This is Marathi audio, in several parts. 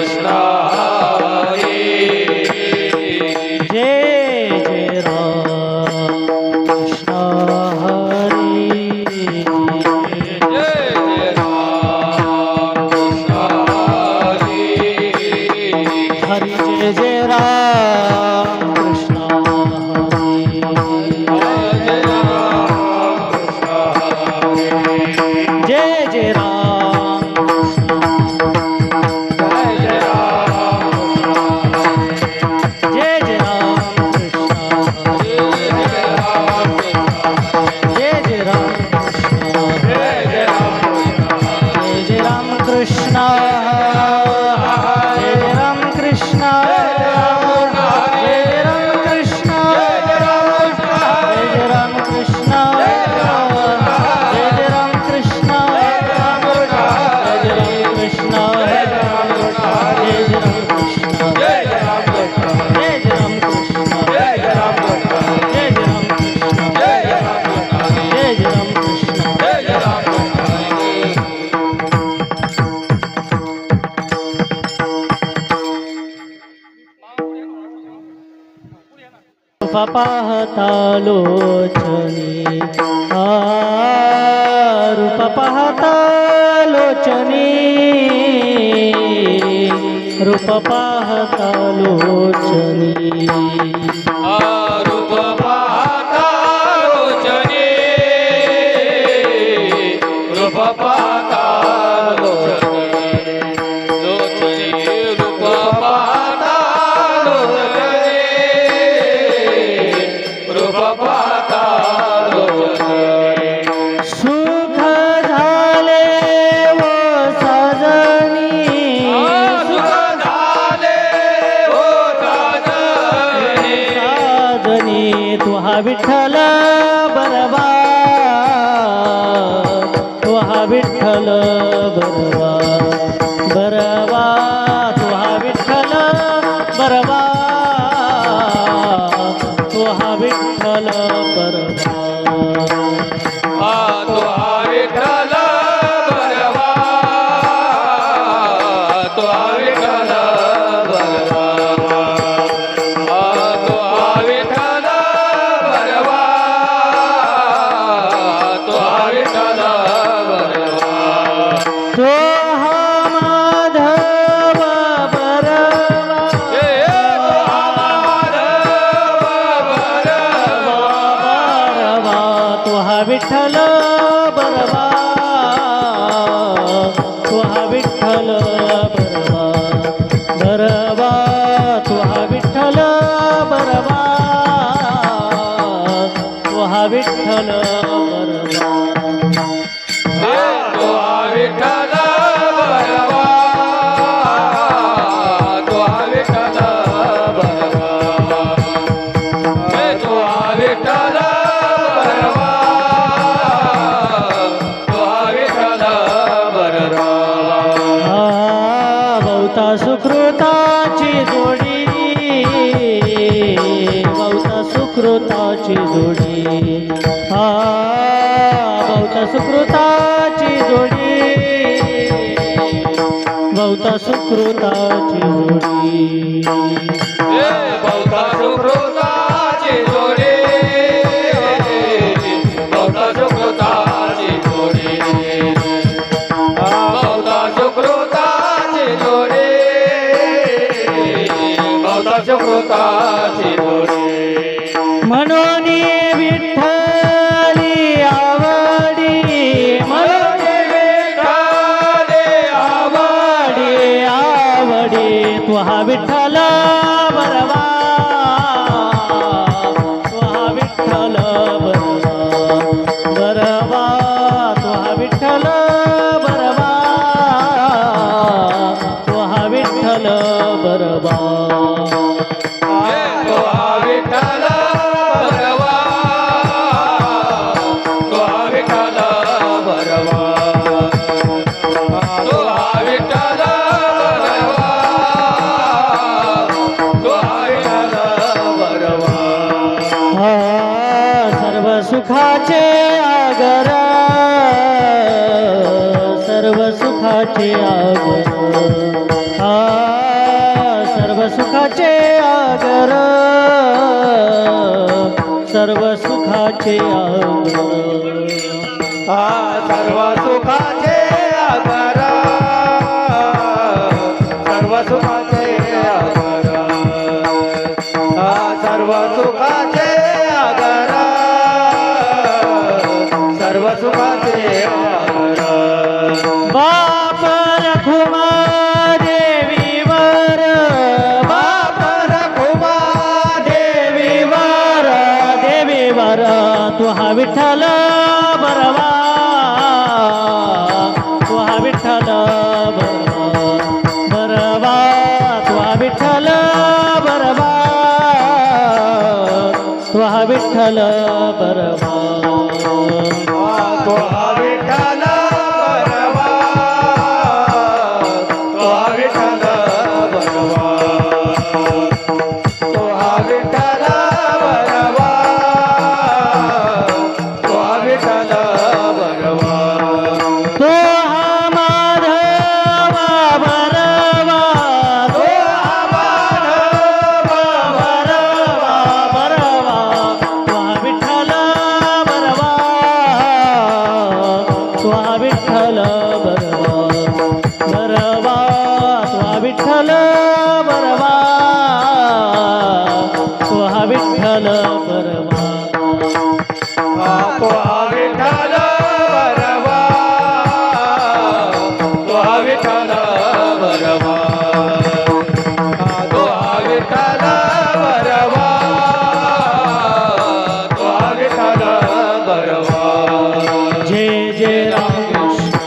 कृष्ण हरी जय जय राम कृष्ण हरी जय जय राम कृष्ण हरी हरी जय जय राम कृष्ण हरी जय राम कृष्ण हरी जय जय राम जय जय राम जय जय राम कृष्ण जय जय राम जय जय राम कृष्ण जय जय राम कृष्ण जय जय राम कृष्ण जय जय राम कृष्ण जय जय राम कृष्ण जय जय राम कृष्ण जय जय राम कृष्ण जय जय राम कृष्ण जय जय राम कृष्ण जय जय राम कृष्ण जय जय राम कृष्ण जय जय राम कृष्ण जय जय राम पाहता लोचनी रूप पाहता लोचनी रूप पाहता लोचनी रूप पाहता लोचनी रूप पाहता लोचनी लोचनी रूप पाहता लोचनी रूप पाहता लोचनी सुख झाले व सजनी सुख झाले हो साजनी साजनी तुहा विठ्ठल बरवा तुहा विठ्ठल बरवा बरवा तुहा विठ्ठल बरवा तुहा विठ्ठल बरवा तो विठ्ठल बरवा तो विठ्ठल बरवा तो विठ्ठल बरवा तो विठ्ठल बरवा तो हा माधव बरवा हे तो माधव बरवा बरवा तुहा विठ्ठल बरवा तुहा विठ्ठल बरवा बरवा तुहा विठ्ठल बरवा तुहा विठ्ठल बरवा हे तो विठ्ठल बरवा तो विठ्ठल बरवा हे तो विठ्ठल बरवा तो विठ्ठल बरवा बहुता सुकृताची जोडी बहुता सुकृताची जोडी बहुता सुकृताची जोडी बहुता सुकृताची जोडी हे बहुता सुकृताची जोडी बहुता सुकृताची जोडी बहुता सुकृताची जोडी बहुता सुकृताची जोडी म्हणून विठ्ठली आवडी म्हणून विठ्ठले आवडी आवडी तुहा विठ्ठल बरवा तुहा विठ्ठल बरवा बरवा तुहा विठ्ठल बरवा तुहा विठ्ठल बरवा हे तो विठ्ठल बरवा तो विठ्ठल बरवा तो विठ्ठल बरवा तो विठ्ठल बरवा सर्व सुखाचे आगर सर्व सुखाचे आगर आगर सर्व सुखाचे आगर सर्व सुखाचे आगर सर्व सुखाचे आगर सर्व सुखाचे आगर सर्व सुखाचे आगर बाप रखुमा देवीवर बाप रखुमा देवीवर देवीवर तुहा विठ्ठल बरवा तुहा विठ्ठल बरवा तुहा विठ्ठल बरवा तुहा विठ्ठल बरवा तो विठ्ठल बरवा तो विठ्ठल बरवा तो विठ्ठल बरवा तो विठ्ठल बरवा तो हा माधव बरवा तो हा माधव बरवा बरवा तुहा विठ्ठल बरवा तुहा विठ्ठल बरवा बरवा तुहा विठ्ठल बरवा तुहा विठ्ठल बरवा तो विठ्ठल बरवा तो विठ्ठल बरवा तो विठ्ठल बरवा तो विठ्ठल बरवा जय जय राम कृष्ण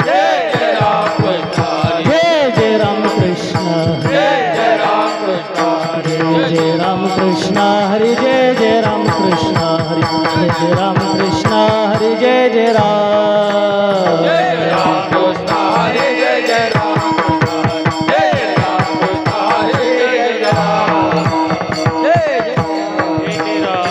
जय जय राम कृष्ण जय जय राम कृष्ण जय जय राम कृष्ण जय जय राम कृष्ण हरि जय जय राम कृष्ण हरि जय जय राम कृष्ण हरि जय जय राम जय राम कृष्ण हरे जय जय राम कृष्ण जय राम कृष्ण हरे जय जय राम जय जय राम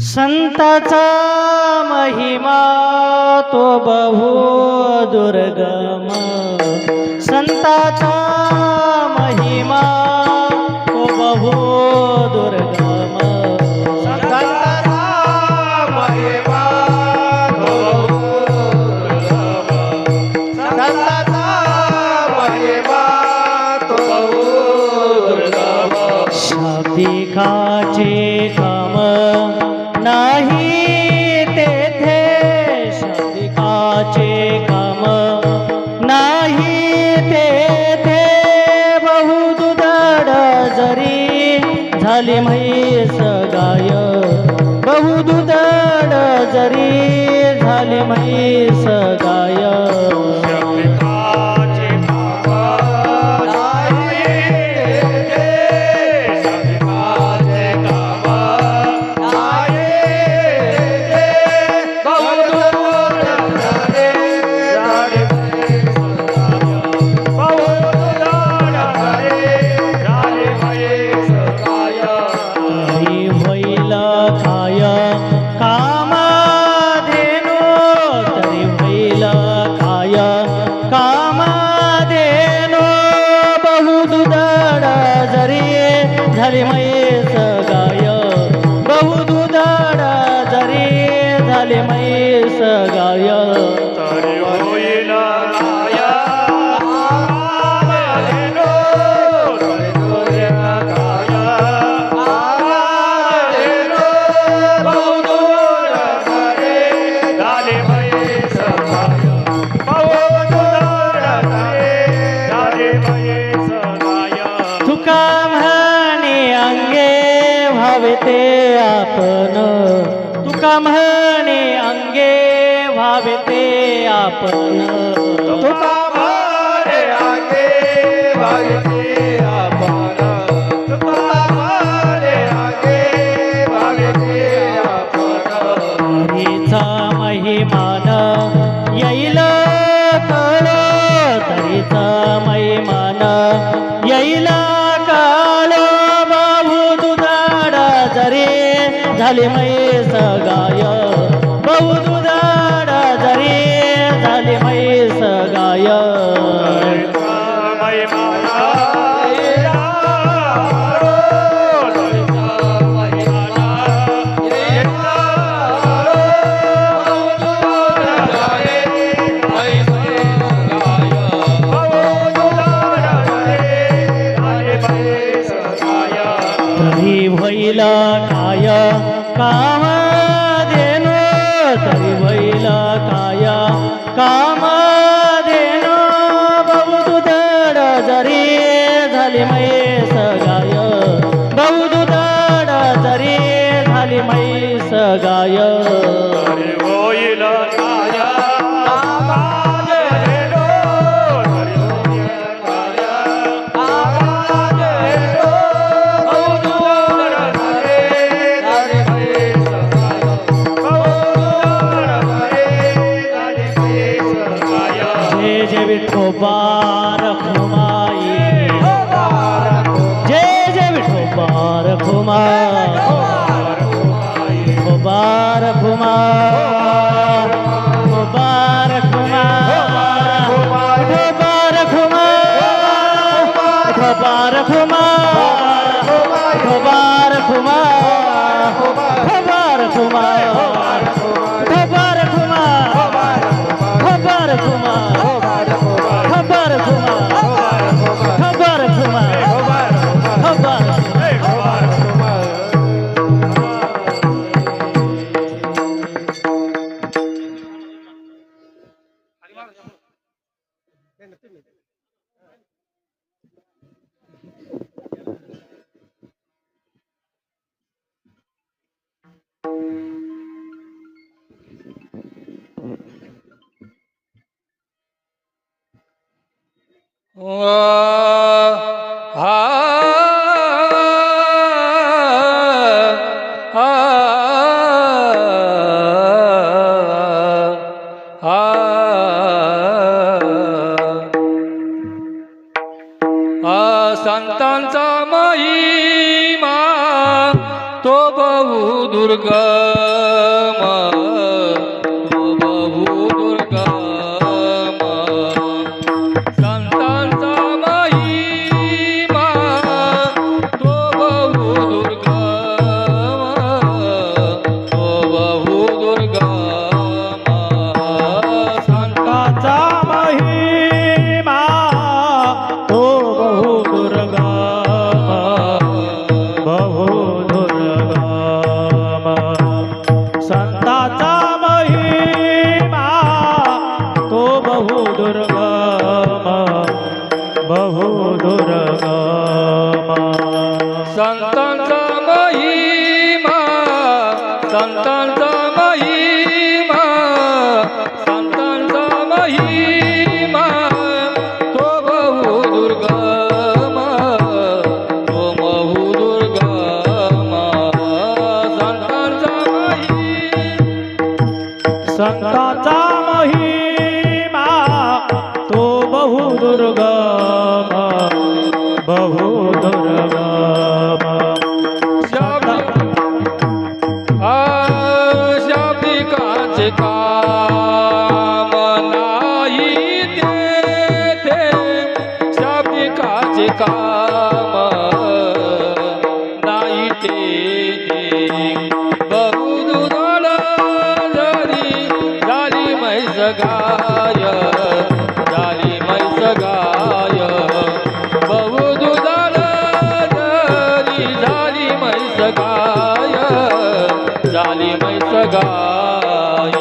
संताचा महिमा तो बहु दुर्गम संताचा महिमा तो बहु दुर्गम संताचा महिमा तो दुर्लभ संताचा महिमा तो दुर्लभ शाब्दिकाचे काम नाही तेथे शाब्दिकाचे काम नाही तेथे बहुदुधड जरी झाली म्हैस गाय बहुदुधड जरी झाली म्हैस गाय शब्दिकाचे काम नाही तेथे शब्दिकाचे काम नाही तेथे बहुदूर झाले झाले बहुदूर झाले झाले म्हैस गाय तरी होईल काय कामधेनु तरी होईल काय कामधेनु बहुदुधड जरी झाली म्हैस गाय बहुदुधड जरी झाली म्हैस गाय तरी होईल काय आमालेनो तरी होईल काय आमालेनो बहुदूर झाले झाले म्हैस गाय बहुदूर झाले झाले म्हैस गाय तुका म्हणे अंगे भावे ते आपण तुका म्हणे अंगे भावे ते आपण तुका मारे आगे भागते आपण तुका मारे आगे येईला काळ बहु दुधाडा जरी झाली म्हैस गाय बहु दुधाडा जरी झाली म्हैस गाय तरी होईल काय काम देनो तरी होईल काय काम देनो बहु दुधाड जरी झाली म्हैस गाय बहु दुधाड जरी झाली म्हैस गाय जय विठोबा रखुमाई जय विठोबा रखुमाई विठोबा रखुमाई विठोबा रखुमाई विठोबा रखुमाई विठोबा रखुमाई विठोबा रखुमाई विठोबा रखुमाई संतांचा महिमा तो बहु दुर्गम तो बहु दुर्गम संतांचा महिमा तो बहु दुर्गम तो बहु दुर्गम संतांचा महिमा तो बहु दुर्गम बहु दुर्गम संतांचा महिमा तो बहु दुर्गम बहु दुर्गम संतांचा महिमा संतांचा महिमा संतांचा महिमा तो बहु दुर्गम तो बहु दुर्गम संतांचा संतांचा महिमा तो बहु दुर्गम बहु दुर्गम शाब्दिकाचे काम नाही तेथे शाब्दिकाचे काम नाही तेथे बहु दुधाळ जरी झाली म्हैस गाय झाली म्हैस गाय बहु दुधाळ जरी झाली म्हैस गाय झाली म्हैस गाय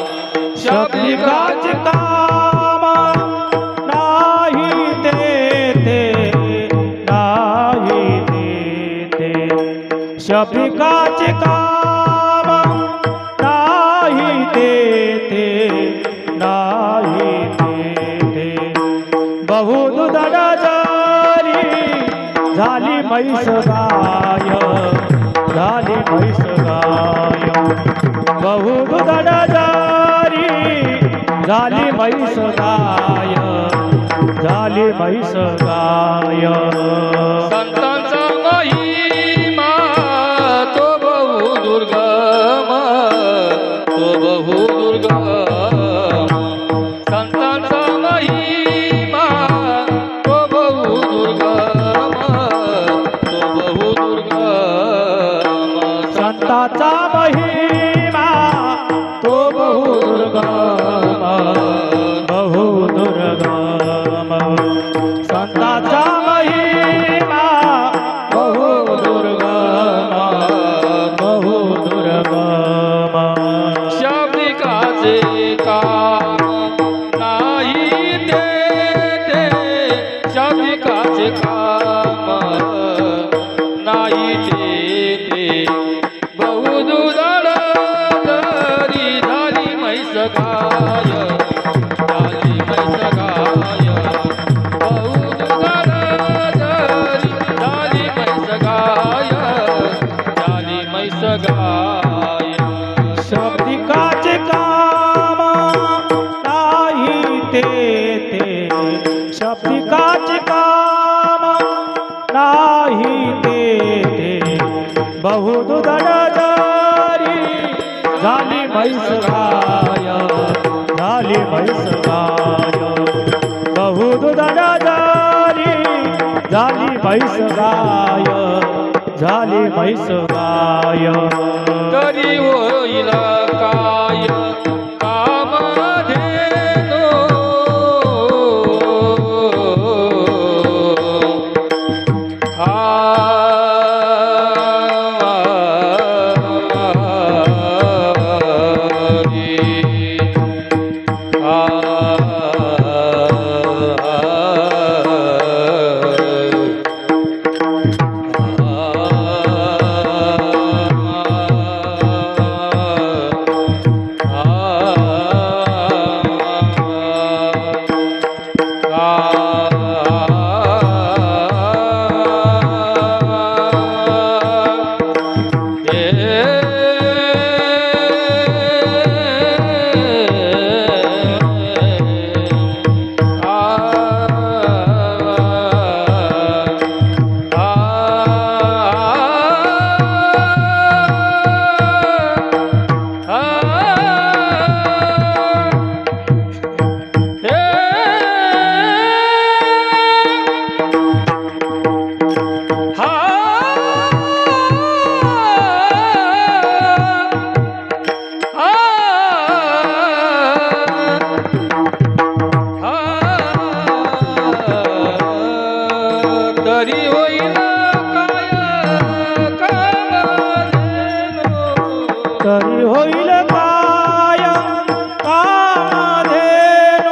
शाब्दिकाचे काम नाही तेथे नाही तेथे शाब्दिकाचे काम नाही तेथे नाही तेथे बहु दुधाळ जरी झाली म्हैस गाय झाली म्हैस गाय बहु दुधाळ जरी झाली म्हैस गाय झाली म्हैस गाय. संतांचा महिमा तो बहु दुर्गम, तो बहु दुर्गम. संतांचा महिमा तो बहु दुर्गम, तो बहु दुर्गम. संताचा महिमा तो बहु दुर्गम, बहु दुर्गम. संताचा महिमा बहु दुर्गम, बहु दुर्गम. शब्दिकाचे काम नाही ते शब्दिकाचे काम नाही ते बहु दुधळ जरी झाली म्हैस गाय, झाली म्हैस गाय. बहु दुधळ जरी झाली म्हैस गाय, झाली म्हैस गाय. शब्दिकाचे काम नाही ते शब्दिकाचे काम नाही ते बहु दुधळ जरी झाली म्हैस गाय, झाली म्हैस गाय. बहु दुधळ जरी झाली म्हैस गाय, झाली म्हैस गाय. तरी होईल काय कामधेनो, तरी होईल काय कामधेनो, तरी होईल काय कामधेनो.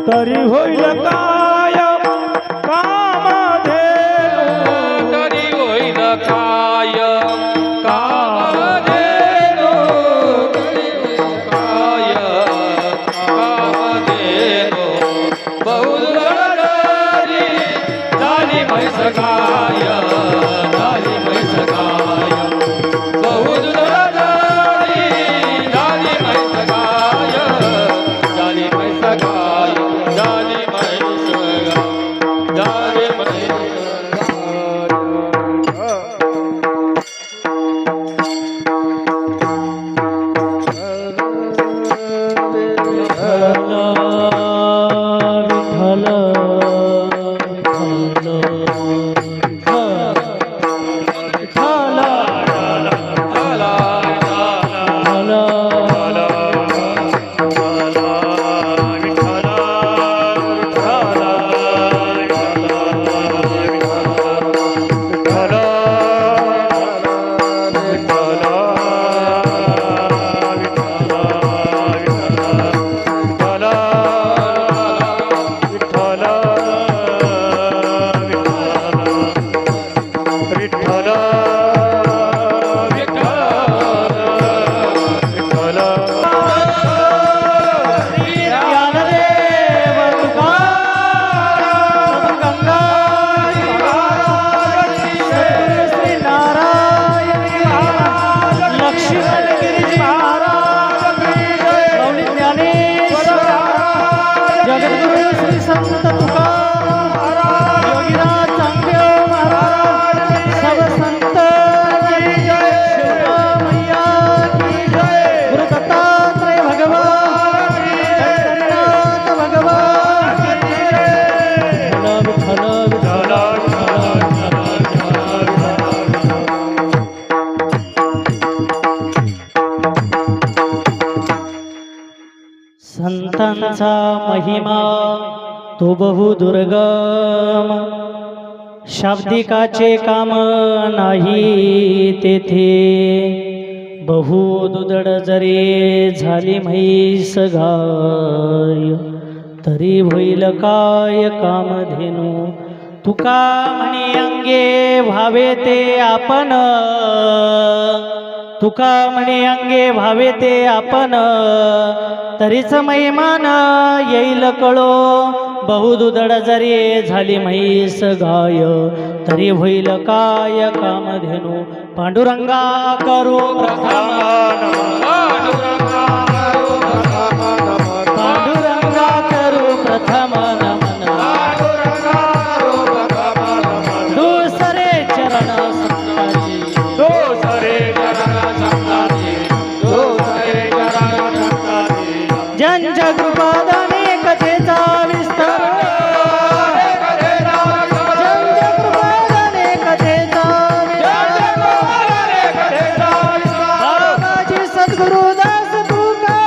तरी होईल काय कामधेनो, तरी होईल काय कामधेनो, तरी होईल काय कामधेनो. बहु दुर्गम झाली म्हैस गाय, झाली म्हैस गाय. बहु दुर्गम झाली म्हैस गाय, झाली म्हैस गाय, झाली म्हैस गाय, झाली म्हैस कृष्णाचा महिमा तो बहुदुर्गम, शाब्दिकाचे काम नाही तेथे. बहुदुदड जरी झाली म्हैस गाय, तरी होईल काय कामधेनू. तुका म्हणे अंगे व्हावे ते आपण, तुका म्हणे अंगे व्हावे ते आपण, तरीच महिमान येईल कळो. बहुदुदड जरी झाली म्हैस गाय, तरी होईल काय कामधेनू. पांडुरंगा करू प्रथम पांडुरंगा करू प्रथम नमन, दुसरे चरण संतांची, ज्यांच्या कृपादाने कथेचा विस्तार, ज्यांच्या कृपादाने कथेचा बाबाजी सद्गुरुदास तुका,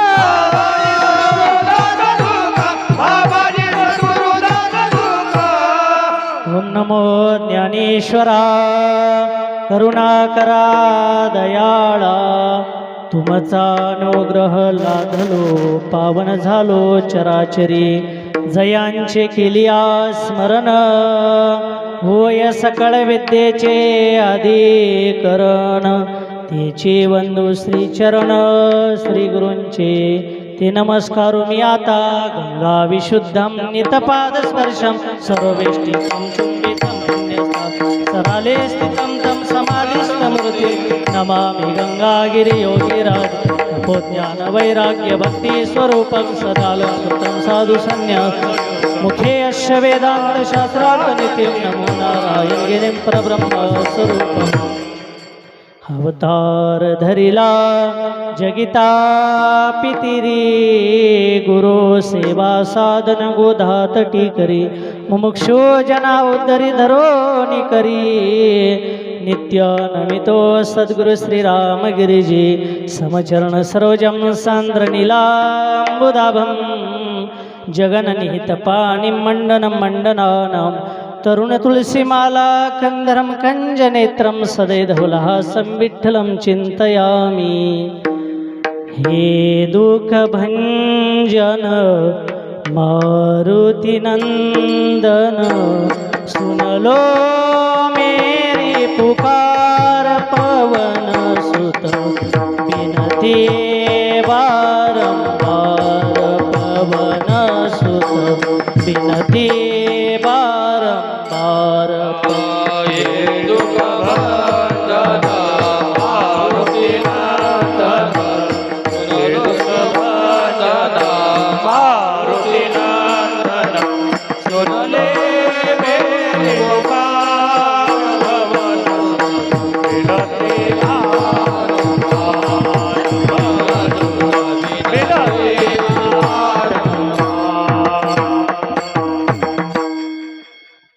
ओम नमो ज्ञानेश्वरा करुणाकरा दयाळा. तुमचा अनुग्रह लाधलो पावन झालो चराचरी, जयांचे केलिया स्मरण. होय सकळ विद्येचे अधिकरण, तेचे वंदू श्रीचरण श्री गुरूंचे. ते नमस्कारू मी आता गंगा विशुद्धम नितपाद स्पर्शम, सर्वेष्टिकं चुंबितं पुण्यस्तं सराले स्थितं तं समाधिस्थमूर्ति. नमामि गंगागिरि योगिराज, तपोज्ञान वैराग्य भक्ति स्वरूपं सदालंकृतं साधु संन्यास. मुखे अश्य वेदांत शास्त्रार्थ नित्यं नमो नारायण गिरिं परब्रह्म स्वरूपम्. अवतार धरिला जगिता पितिरी, गुरु सेवा साधन गोधातटी करी. मुमुक्षु जना उद्धरी धरोनी करी, नित्य नमितो सद्गुरु श्रीरामगिरिजी. समचरण सरोजम सांद्र नीलांबुदाभं, जगननिहित पाणि मंडनं मंडनानां. तरुण तुलसीमाला कंधरं कंजनेत्रं, सदैधवलहासं विठ्ठलं चिन्तयामि. हे दुःखभञ्जन मारुति नंदन, सुन लो मेरी पुकार पवन सुत. बिनती बारंबार पवन सुत, बिनती बारंबार.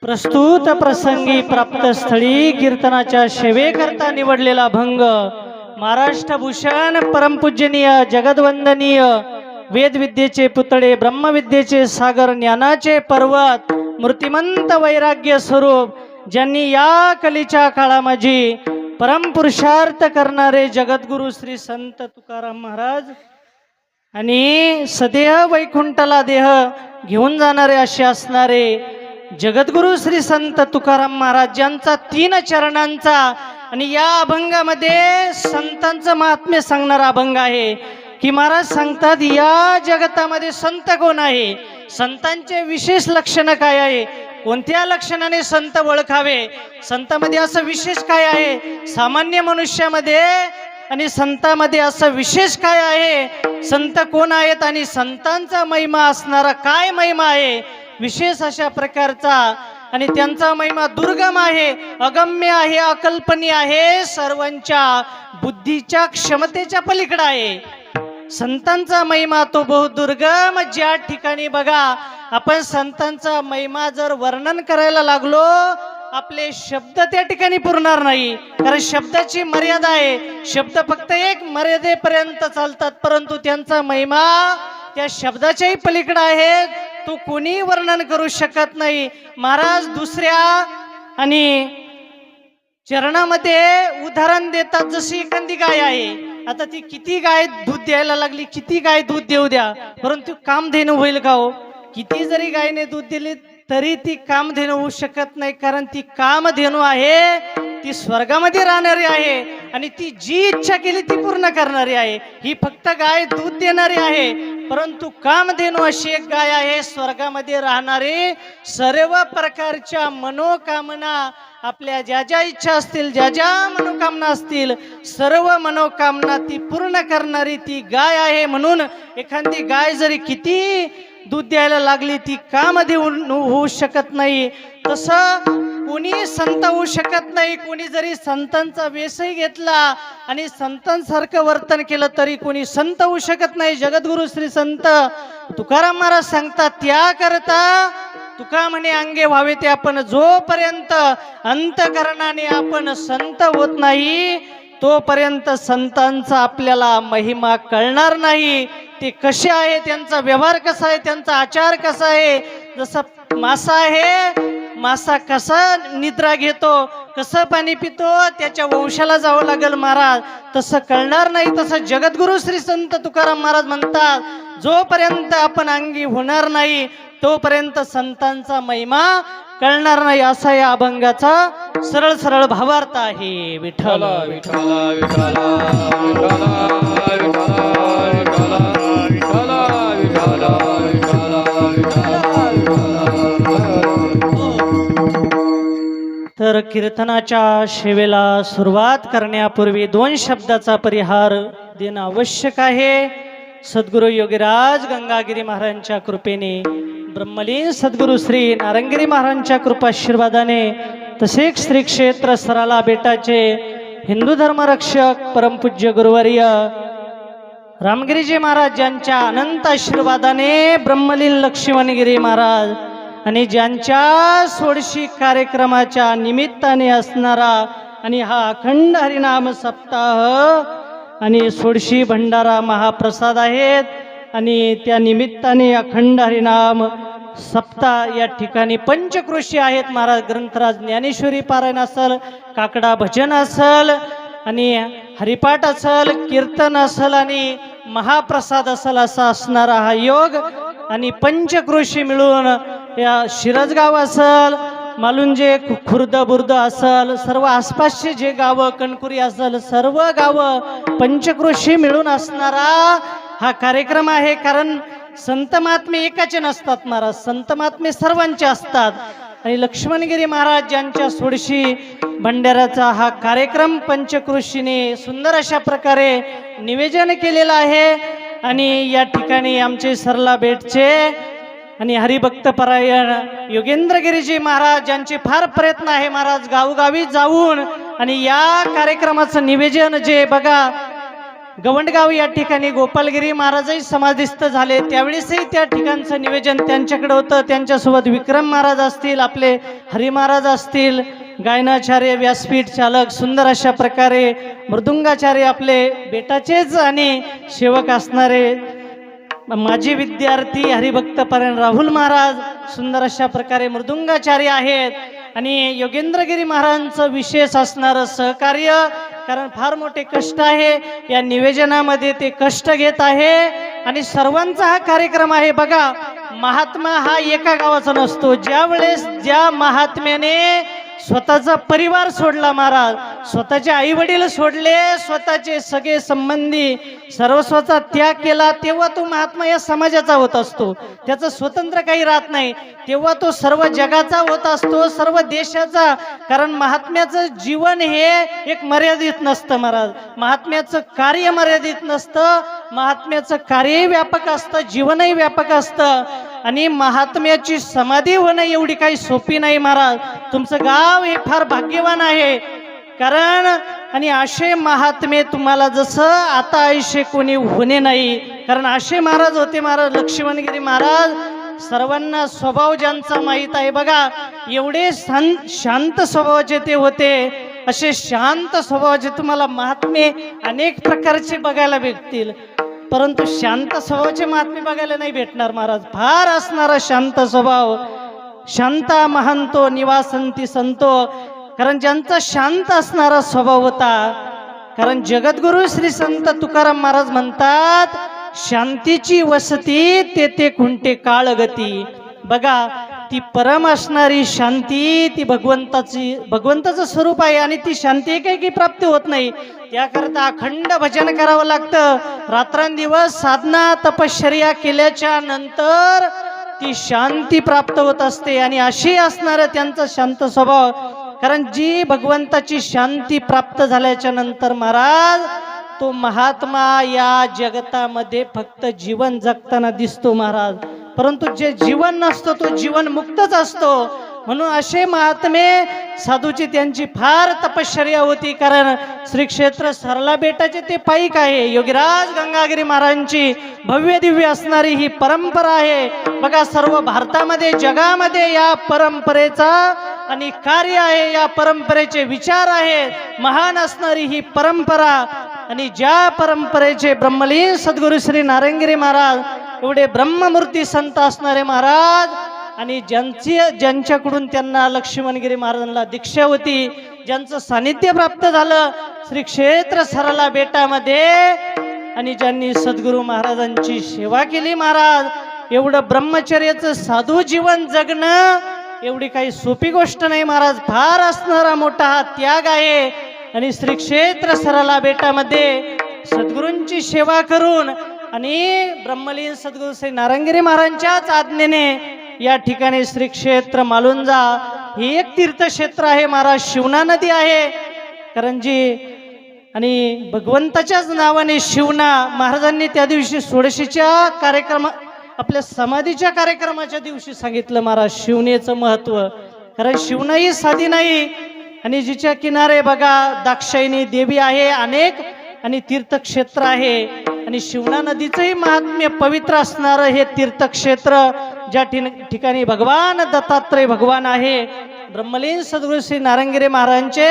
प्रस्तुत प्रसंगी प्राप्त स्थळी कीर्तनाच्या सेवेकरता निवडलेला भंग, महाराष्ट्रभूषण परमपूजनीय जगद्वंदनीय वेदविद्येचे पुतळे, ब्रह्मविद्येचे सागर, ज्ञानाचे पर्वत, मूर्तिमंत वैराग्य स्वरूप, ज्यांनी या कलीच्या काळामध्ये परमपुरुषार्थ करणारे जगद्गुरु श्री संत तुकाराम महाराज आणि सदेह वैकुंठला देह घेऊन जाणारे असे असणारे जगद्गुरु श्री संत तुकाराम महाराज यांचा 3 चरणांचा आणि या अभंगामध्ये संतांचं महात्म्य सांगणारा अभंग आहे की महाराज सांगतात या जगतामध्ये संत कोण आहे, संतांचे विशेष लक्षण काय आहे, कोणत्या लक्षणाने संत ओळखावे, संतांमध्ये असं विशेष काय आहे, सामान्य मनुष्यामध्ये आणि संतांमध्ये असं विशेष काय आहे, संत कोण आहेत आणि संतांचा महिमा असणारा काय महिमा आहे, विशेष अशा प्रकारचा आणि त्यांचा महिमा दुर्गम आहे, अगम्य आहे, अकल्पनीय आहे, सर्वांच्या बुद्धीच्या क्षमतेच्या पलीकडे आहे. संतांचा महिमा तो बहुत दुर्गम. ज्या ठिकाणी बघा आपण संतांचा महिमा जर वर्णन करायला लागलो आपले शब्द त्या ठिकाणी पुरणार नाही, कारण शब्दाची मर्यादा आहे. शब्द फक्त एक मर्यादेपर्यंत चालतात, परंतु त्यांचा महिमा त्या शब्दाच्याही पलीकडे आहे, तो कोणी वर्णन करू शकत नाही. महाराज दुसऱ्या आणि चरणामध्ये उदाहरण देतात, जशी एखादी गाय आहे. आता ती किती गाय दूध द्यायला लागली, किती गाय दूध देऊ द्या, परंतु कामधेनू होईल का हो? किती जरी गायने दूध दिले तरी ती कामधेनू होऊ शकत नाही, कारण ती कामधेनू आहे, ती स्वर्गामध्ये राहणारी आहे आणि ती जी इच्छा केली ती पूर्ण करणारी आहे. ही फक्त गाय दूध देणारी आहे, परंतु कामधेनू अशी एक गाय आहे, स्वर्गामध्ये राहणारी, सर्व प्रकारच्या मनोकामना, आपल्या ज्या ज्या इच्छा असतील, ज्या ज्या मनोकामना असतील, सर्व मनोकामना ती पूर्ण करणारी ती गाय आहे. म्हणून एखादी गाय जरी किती दूध द्यायला लागली ती कामधेनू होऊ शकत नाही. तसं कोणी संत होऊ शकत नाही. कोणी जरी संतांचा वेशही घेतला आणि संतांसारखं वर्तन केलं तरी कोणी संत होऊ शकत नाही. जगद्गुरु श्री संत तुकाराम महाराज सांगतात, त्याकरता तुका म्हणे अंगे व्हावे ते आपण, जोपर्यंत अंतकरणाने आपण संत होत नाही तोपर्यंत संतांचा आपल्याला महिमा कळणार नाही. ते कसे आहे, त्यांचा व्यवहार कसा आहे, त्यांचा आचार कसा आहे. जसं मासा आहे, मासा कसा निद्रा घेतो, कसं पाणी पितो, त्याच्या वंशाला जावं लागेल महाराज, तसं कळणार नाही. तसं जगद्गुरु श्री संत तुकाराम महाराज म्हणतात, जोपर्यंत आपण अंगी होणार नाही तोपर्यंत संतांचा महिमा कळणार नाही. असा या अभंगाचा सरळ सरळ भावार्थ आहे. विठ्ठल विठ्ठल विठ्ठल विठ्ठल विठ्ठल विठ्ठल विठ्ठल तर कीर्तनाच्या शेवेला सुरुवात करण्यापूर्वी 2 शब्दाचा परिहार देणं आवश्यक आहे. सद्गुरु योगीराज गंगागिरी महाराजांच्या कृपेने, ब्रह्मलीन सद्गुरु श्री नारंगिरी महाराजांच्या कृपाशीर्वादाने, तसेच श्री क्षेत्र सराला बेटाचे हिंदू धर्मरक्षक परमपूज्य गुरुवर्य रामगिरीजी महाराज यांच्या अनंत आशीर्वादाने, ब्रह्मलीन लक्ष्मणगिरी महाराज आणि ज्यांच्या 16 कार्यक्रमाच्या निमित्ताने असणारा आणि हा अखंड हरिनाम सप्ताह आणि 16 भंडारा महाप्रसाद आहेत आणि त्या निमित्ताने अखंड हरिनाम सप्ताह या ठिकाणी पंचक्रोशी आहेत. महाराज ग्रंथराज ज्ञानेश्वरी पारायण असल, काकडा भजन असल आणि हरिपाठ असल, कीर्तन असल आणि महाप्रसाद असल, असा असणारा हा योग. आणि पंचक्रोशी मिळून या शिरजगाव असल, मालुंजे, खुर्द बुर्द असल, सर्व आसपासचे जे गावं, कणकुरी असल, सर्व गावं पंचक्रोशी मिळून असणारा हा कार्यक्रम आहे. कारण संत महात्मे एकाचे नसतात महाराज, संत महात्मे सर्वांचे असतात. आणि लक्ष्मणगिरी महाराज ज्यांच्या 16 भंडाऱ्याचा हा कार्यक्रम पंचक्रोशीने सुंदर अशा प्रकारे निवेदन केलेला आहे. आणि या ठिकाणी आमचे सरला बेटचे आणि हरिभक्तपरायण योगेंद्रगिरीजी महाराज यांचे फार प्रयत्न आहे महाराज, गावोगावी जाऊन आणि या कार्यक्रमाचं निवेदन जे बघा, गवंडगाव या ठिकाणी गोपालगिरी महाराजही समाधिस्थ झाले, त्यावेळेसही त्या ठिकाणचं निवेदन त्यांच्याकडे होतं. त्यांच्यासोबत विक्रम महाराज असतील, आपले हरी महाराज असतील, गायनाचार्य, व्यासपीठ चालक, सुंदर अशा प्रकारे मृदुंगाचार्य आपले बेटाचेच आणि सेवक असणारे माजी विद्यार्थी हरिभक्तपरायण राहुल महाराज सुंदर अशा प्रकारे मृदुंगाचार्य आहेत. आणि योगेंद्रगिरी महाराजांचं विशेष असणारं सहकार्य, कारण फार मोठे कष्ट आहे या निवेदनामध्ये, ते कष्ट घेत आहे. आणि सर्वांचा हा कार्यक्रम आहे. बघा, महात्मा हा एका गावाचा नसतो. ज्या वेळेस ज्या महात्म्याने स्वतःचा परिवार सोडला महाराज, स्वतःचे आई वडील सोडले, स्वतःचे सगळे संबंधी सर्वस्वाचा त्याग केला, तेव्हा तो महात्मा या समाजाचा होत असतो. त्याचं स्वतंत्र काही राहत नाही. तेव्हा तो सर्व जगाचा होत असतो, सर्व देशाचा. कारण महात्म्याचं जीवन हे एक मर्यादित नसतं महाराज, महात्म्याचं कार्य मर्यादित नसतं, महात्म्याचं कार्यही व्यापक असतं, जीवनही व्यापक असतं. आणि महात्म्याची समाधी होणं एवढी काही सोपी नाही महाराज. तुमचं गाव हे फार भाग्यवान आहे. कारण आणि असे महात्मे तुम्हाला जसं आता आयुष्य कोणी होणे नाही. कारण असे महाराज होते महाराज लक्ष्मणगिरी महाराज. सर्वांना स्वभाव ज्यांचा माहीत आहे बघा, एवढे शांत स्वभावाचे ते होते. असे शांत स्वभावाचे तुम्हाला महात्मे अनेक प्रकारचे बघायला भेटतील. परंतु शांत स्वभावाचे महात्मे बघायला नाही भेटणार महाराज. फार असणारा शांत स्वभाव, शांता महंतो निवासंती संतो. कारण ज्यांचा शांत असणारा स्वभाव होता, कारण जगद्गुरु श्री संत तुकाराम महाराज म्हणतात, शांतीची वसती तेथे खुंटे काळगती. बघा, ती परम असणारी शांती, ती भगवंताचं स्वरूप आहे आणि ती शांती काही प्राप्ती होत नाही. त्याकरता अखंड भजन करावं लागतं. रात्रंदिवस साधना तपश्चर्या केल्याच्या नंतर ती शांती प्राप्त होत असते. आणि अशी असणार त्यांचा शांत स्वभाव. कारण जी भगवंताची शांती प्राप्त झाल्याच्या नंतर महाराज, तो महात्मा या जगतामध्ये फक्त जीवन जगताना दिसतो महाराज. परंतु जे जीवन नसतो तो जीवन मुक्तच असतो. म्हणून असे महात्मे साधूची त्यांची फार तपश्चर्या होती. कारण श्री क्षेत्र सरला बेटाचे ते पाईक आहे. योगीराज गंगागिरी महाराजांची भव्य दिव्य असणारी ही परंपरा आहे. बघा, सर्व भारतामध्ये जगामध्ये या परंपरेचा आणि कार्य आहे, या परंपरेचे विचार आहे. महान असणारी ही परंपरा. आणि ज्या परंपरेचे ब्रह्मलीन सद्गुरु श्री नारायणगिरी महाराज एवढे ब्रह्ममूर्ती संत असणारे महाराज, आणि ज्यांच्याकडून त्यांना लक्ष्मणगिरी महाराजांना दीक्षा होती, ज्यांचं सानिध्य प्राप्त झालं श्री क्षेत्र सरला बेटामध्ये, आणि ज्यांनी सद्गुरु महाराजांची सेवा केली महाराज, एवढं ब्रह्मचर्याचं साधू जीवन जगणं एवढी काही सोपी गोष्ट नाही महाराज. फार असणारा मोठा हा त्याग आहे. आणि श्री क्षेत्र सरला बेटामध्ये सद्गुरूंची सेवा करून आणि ब्रह्मलीन सद्गुरू श्री नारायणगिरी महाराजांच्याच आज्ञेने या ठिकाणी श्री क्षेत्र मालुंजा हे एक तीर्थक्षेत्र आहे महाराज. शिवना नदी आहे करंजी, आणि भगवंताच्याच नावाने शिवना. महाराजांनी त्या दिवशी षोडशीच्या कार्यक्रम, आपल्या समाधीच्या कार्यक्रमाच्या दिवशी सांगितलं महाराज शिवनेचं महत्व. कारण शिवना ही साधी नाही. आणि जिच्या किनारे बघा दाक्षायणी देवी आहे अनेक, आणि तीर्थक्षेत्र आहे. आणि शिवना नदीचंही महात्म्य पवित्र असणारं हे तीर्थक्षेत्र, ज्या ठिकाणी भगवान दत्तात्रय भगवान आहे. ब्रह्मलीन सद्गुरू श्री नारायणगिरी महाराजांचे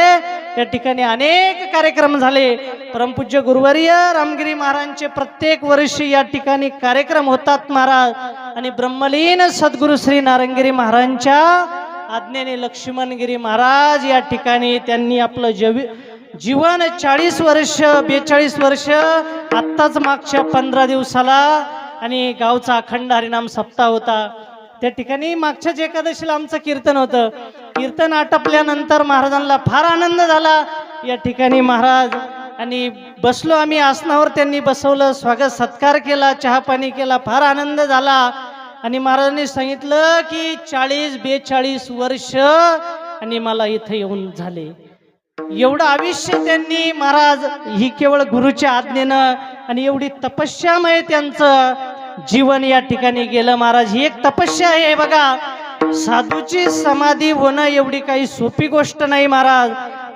या ठिकाणी अनेक कार्यक्रम झाले. परमपूज्य गुरुवर्य रामगिरी महाराजांचे प्रत्येक वर्षी या ठिकाणी कार्यक्रम होतात महाराज. आणि ब्रह्मलीन सद्गुरू श्री नारायणगिरी महाराजांच्या आज्ञेने लक्ष्मणगिरी महाराज या ठिकाणी त्यांनी आपलं जीवन 40 वर्ष 42 वर्ष आत्ताच मागच्या 15 दिवसाला, आणि गावचा अखंड हरिनाम सप्ताह होता त्या ठिकाणी. मागच्याच एकादशीला आमचं कीर्तन होतं. कीर्तन आटपल्यानंतर महाराजांना फार आनंद झाला या ठिकाणी महाराज. आणि बसलो आम्ही आसनावर, त्यांनी बसवलं, स्वागत सत्कार केला, चहा पाणी केला, फार आनंद झाला. आणि महाराजांनी सांगितलं की 40-42 वर्ष आणि मला इथं येऊन झाले. एवढं आयुष्य त्यांनी महाराज, ही केवळ गुरुच्या आज्ञेनं आणि एवढी तपस्यामय त्यांचं जीवन या ठिकाणी गेलं महाराज. ही एक तपस्या आहे बघा. साधूची समाधी होणं एवढी काही सोपी गोष्ट नाही महाराज.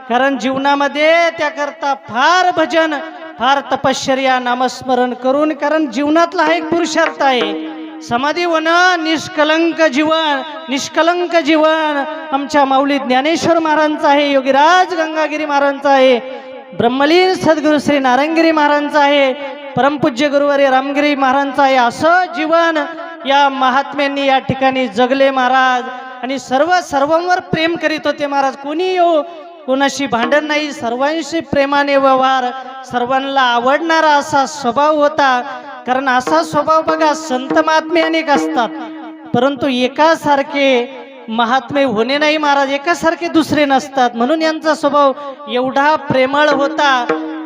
कारण जीवनामध्ये त्याकरता फार भजन, फार तपश्चर्या, नामस्मरण करून, कारण जीवनातला हा एक पुरुषार्थ आहे. समाधी होणं निष्कलंक जीवन, निष्कलंक जीवन आमच्या माऊली ज्ञानेश्वर महाराजांचं आहे, योगीराज गंगागिरी महाराजांचं आहे, ब्रह्मलीन सद्गुरू श्री नारायणगिरी महाराजांचं आहे, परमपूज्य गुरुवर्य रामगिरी महाराजांचं आहे. असं जीवन या महात्म्यांनी या ठिकाणी जगले महाराज. आणि सर्वांवर प्रेम करीत होते महाराज. कोणी येऊ, कोणाशी भांडण नाही, सर्वांशी प्रेमाने व्यवहार, सर्वांना आवडणारा असा स्वभाव होता. कारण असा स्वभाव बघा, संत महात्मे अनेक असतात, परंतु एकासारखे महात्मे होणे नाही महाराज, एकासारखे दुसरे नसतात. म्हणून यांचा स्वभाव एवढा प्रेमळ होता.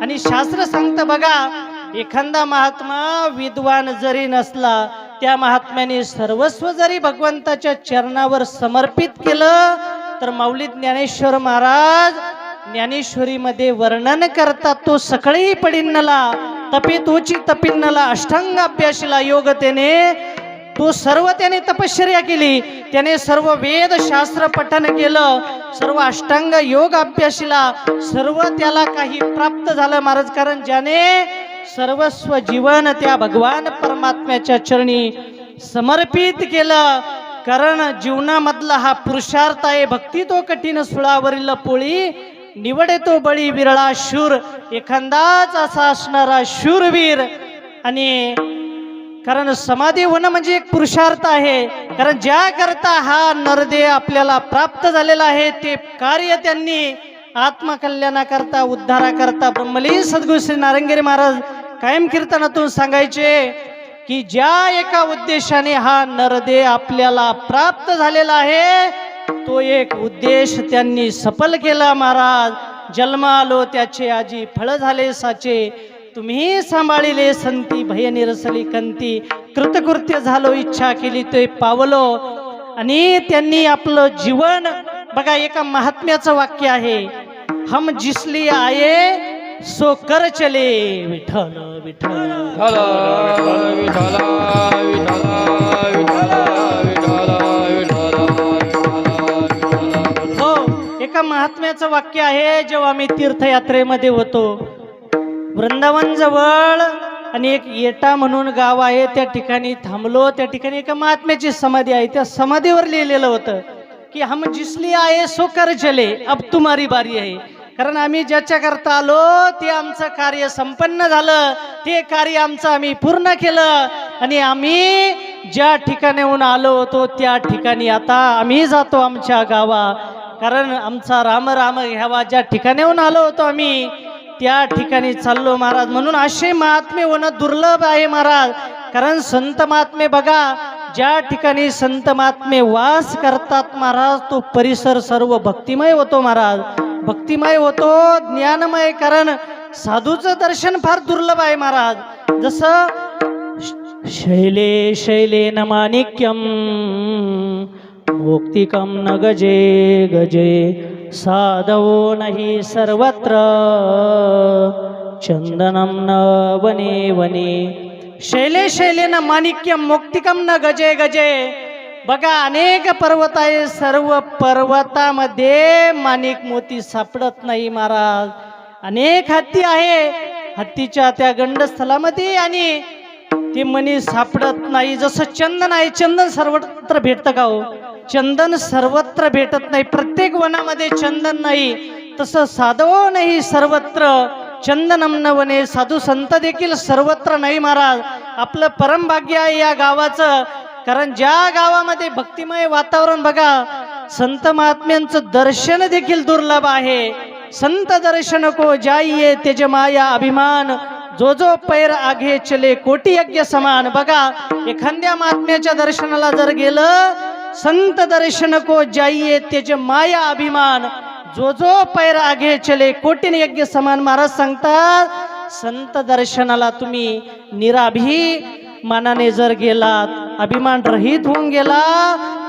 आणि शास्त्र सांगतं बघा, एखादा महात्मा विद्वान जरी नसला, त्या महात्म्याने सर्वस्व जरी भगवंताच्या चरणावर समर्पित केलं, तर माऊली ज्ञानेश्वर महाराज ज्ञानेश्वरीमध्ये वर्णन करतात, तो सकळी पडिन्नला तपितोची तपिन्नला अष्टांग अभ्यासीला योगतेने. तो सर्व त्याने तपश्चर्या केली, त्याने सर्व वेद शास्त्र पठन केलं, सर्व अष्टांग योग अभ्यासीला, सर्व त्याला काही प्राप्त झालं महाराज. कारण ज्याने सर्वस्व जीवन त्या भगवान परमात्म्याच्या चरणी समर्पित केलं. कारण जीवनामधला हा पुरुषार्थ आहे. भक्ती तो कठीण सुळावरील पोळी, निवडे तो बळी विरळा शूर. एखादाच असा असणारा शूरवीर आणि कारण समाधी होणं म्हणजे एक पुरुषार्थ आहे. कारण ज्या करता हा नरदेह आपल्याला प्राप्त झालेला आहे ते कार्य त्यांनी आत्मकल्याणाकरता उद्धाराकरता ब्रह्मलीन सद्गुरू श्री नारंगगिरी महाराज कायम कीर्तनातून सांगायचे की ज्या एका उद्देशाने हा नरदेह आपल्याला प्राप्त झालेला आहे तो एक उद्देश त्यांनी सफल केला. महाराज जन्म आलो त्याचे आजी फळ झाले साचे, तुम्ही सांभाळिले संती भय निरसली कंती, कृतकृत्य झालो इच्छा केली ते पावलो. आणि त्यांनी आपलं जीवन बघा एका महात्म्याचं वाक्य आहे, हम जिसली आये सो कर चले विठ्ठल विठ्ठल. विठ्ठल विठ्ठल विठ्ठल विठ्ठल विठ्ठल. हो एका महात्म्याचं वाक्य आहे. जेव्हा आम्ही तीर्थयात्रेमध्ये होतो वृंदावन जवळ आणि एक येटा म्हणून गाव आहे त्या ठिकाणी थांबलो. त्या ठिकाणी एका महात्म्याची समाधी आहे. त्या समाधीवर लिहिलेलं होतं की हम जिसली आये सो कर चले अब तुम्हारी बारी आहे. कारण आम्ही ज्याच्या करता आलो ते आमचं कार्य संपन्न झालं, ते कार्य आमचं आम्ही पूर्ण केलं आणि आम्ही ज्या ठिकाणाहून आलो होतो त्या ठिकाणी आता आम्ही जातो आमच्या गावा. कारण आमचा राम राम घ्यावा, ज्या ठिकाणाहून आलो होतो आम्ही त्या ठिकाणी चाललो महाराज. म्हणून असे महात्मे होणं दुर्लभ आहे महाराज. कारण संत महात्मे बघा ज्या ठिकाणी संत महात्मे वास करतात महाराज तो परिसर सर्व भक्तिमय होतो महाराज, भक्तिमय होतो, ज्ञानमय. कारण साधूचं दर्शन फार दुर्लभ आहे महाराज. जसं शैले शैले न माणिक्यम मुक्तिकम न गजे गजे, साधवो नाही सर्वत्र चंदनम न वने वने. शैले शैलेन माणिक्यम मुक्तिकम न गजे गजे. बघा अनेक पर्वत आहे, सर्व पर्वतामध्ये माणिक मोती सापडत नाही महाराज. अनेक हत्ती आहे, हत्तीच्या त्या गंडस्थळामध्ये आणि ते मणी सापडत नाही. जसं चंदन आहे, चंदन सर्वत्र भेटतं का हो? चंदन सर्वत्र भेटत नाही, प्रत्येक वनामध्ये चंदन नाही. तसं साधवो नाही सर्वत्र चंदनम न वने, साधू संत देखील सर्वत्र नाही महाराज. आपलं परम भाग्य आहे या गावाचं. कारण ज्या गावामध्ये भक्तिमय वातावरण बघा संत महात्म्यांचं दर्शन देखील दुर्लभ आहे. संत दर्शन को जाइए तेज माया अभिमान, जो जो पैर आगे चले कोटी यज्ञ समान. बघा एखाद्या महात्म्याच्या दर्शनाला जर गेलं, संत दर्शन को जाइए तेज माया अभिमान, जो जो पैर आगे चले कोटी यज्ञ समान. महाराज सांगतात संत दर्शनाला तुम्ही निराभिमानाने जर गेलात, अभिमान रहित होऊन गेला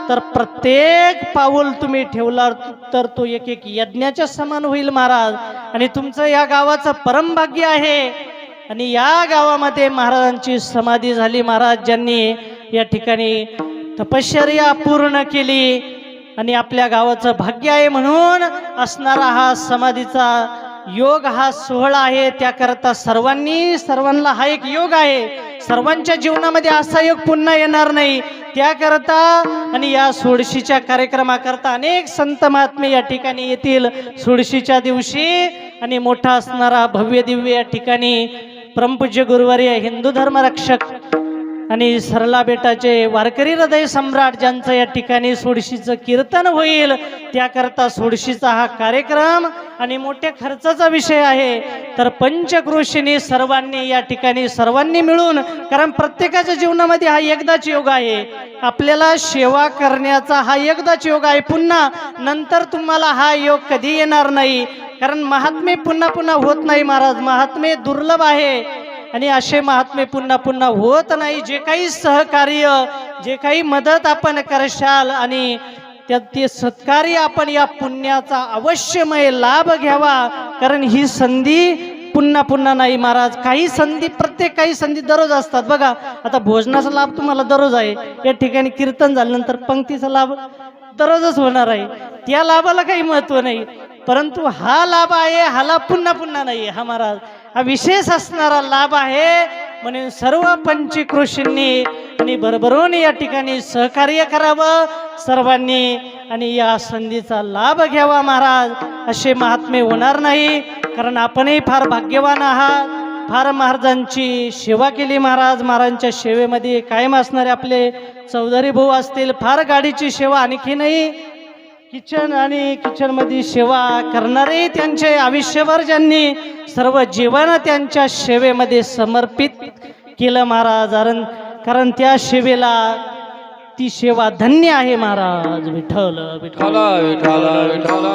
तर प्रत्येक पाऊल तुम्ही ठेवला तर तो एक एक यज्ञाच्या समान होईल महाराज. आणि तुमचं या गावाचं परम भाग्य आहे. आणि या गावामध्ये महाराजांची समाधी झाली. महाराज ज्यांनी या ठिकाणी तपश्चर्या पूर्ण केली आणि आपल्या गावाचं भाग्य आहे म्हणून असणारा हा समाधीचा योग हा सोहळा आहे. त्याकरता सर्वांना हा एक योग आहे. सर्वांच्या जीवनामध्ये असा योग पुन्हा येणार नाही. त्याकरता आणि या सोडशीच्या कार्यक्रमाकरता अनेक संत महात्मे या ठिकाणी येतील सोडशीच्या दिवशी. आणि मोठा असणारा भव्य दिव्य या ठिकाणी परमपूज्य गुरुवर्य हिंदू धर्मरक्षक आणि सरला बेटाचे वारकरी हृदय सम्राट ज्यांचं या ठिकाणी सोडशीचं कीर्तन होईल. त्याकरता सोडशीचा हा कार्यक्रम आणि मोठ्या खर्चाचा विषय आहे. तर पंचक्रोशींनी सर्वांनी या ठिकाणी सर्वांनी मिळून, कारण प्रत्येकाच्या जीवनामध्ये हा एकदाच योग आहे. आपल्याला सेवा करण्याचा हा एकदाच योग आहे. पुन्हा नंतर तुम्हाला हा योग कधी येणार नाही. कारण महात्मे पुन्हा पुन्हा होत नाही महाराज. महात्मे दुर्लभ आहे आणि असे महात्मे पुन्हा पुन्हा होत नाही. जे काही सहकार्य, जे काही मदत आपण करशाल आणि ते सत्कार्य आपण या पुण्याचा अवश्यमय लाभ घ्यावा. कारण ही संधी पुन्हा पुन्हा नाही महाराज. काही संधी काही संधी दररोज असतात. बघा आता भोजनाचा लाभ तुम्हाला दररोज आहे. या ठिकाणी कीर्तन झाल्यानंतर पंक्तीचा लाभ दररोजच होणार आहे. त्या लाभाला काही महत्त्व नाही. परंतु हा लाभ आहे, हा लाभ पुन्हा पुन्हा नाही. हा महाराज हा विशेष असणारा लाभ आहे. म्हणून सर्व पंचक्रोशींनी आणि भरभरून या ठिकाणी सहकार्य करावं सर्वांनी आणि या संधीचा लाभ घ्यावा महाराज. असे महात्मे होणार नाही. कारण आपणही फार भाग्यवान आहात. फार महाराजांची सेवा केली. महाराजांच्या सेवेमध्ये कायम असणारे आपले चौधरी भाऊ असतील, फार गाडीची सेवा आणखीनही किचनमध्ये सेवा करणारे, त्यांचे आयुष्यभर ज्यांनी सर्व जीवन त्यांच्या सेवेमध्ये समर्पित केलं महाराज. कारण त्या सेवेला ती सेवा धन्य आहे महाराज. विठ्ठल विठ्ठल विठ्ठल विठ्ठल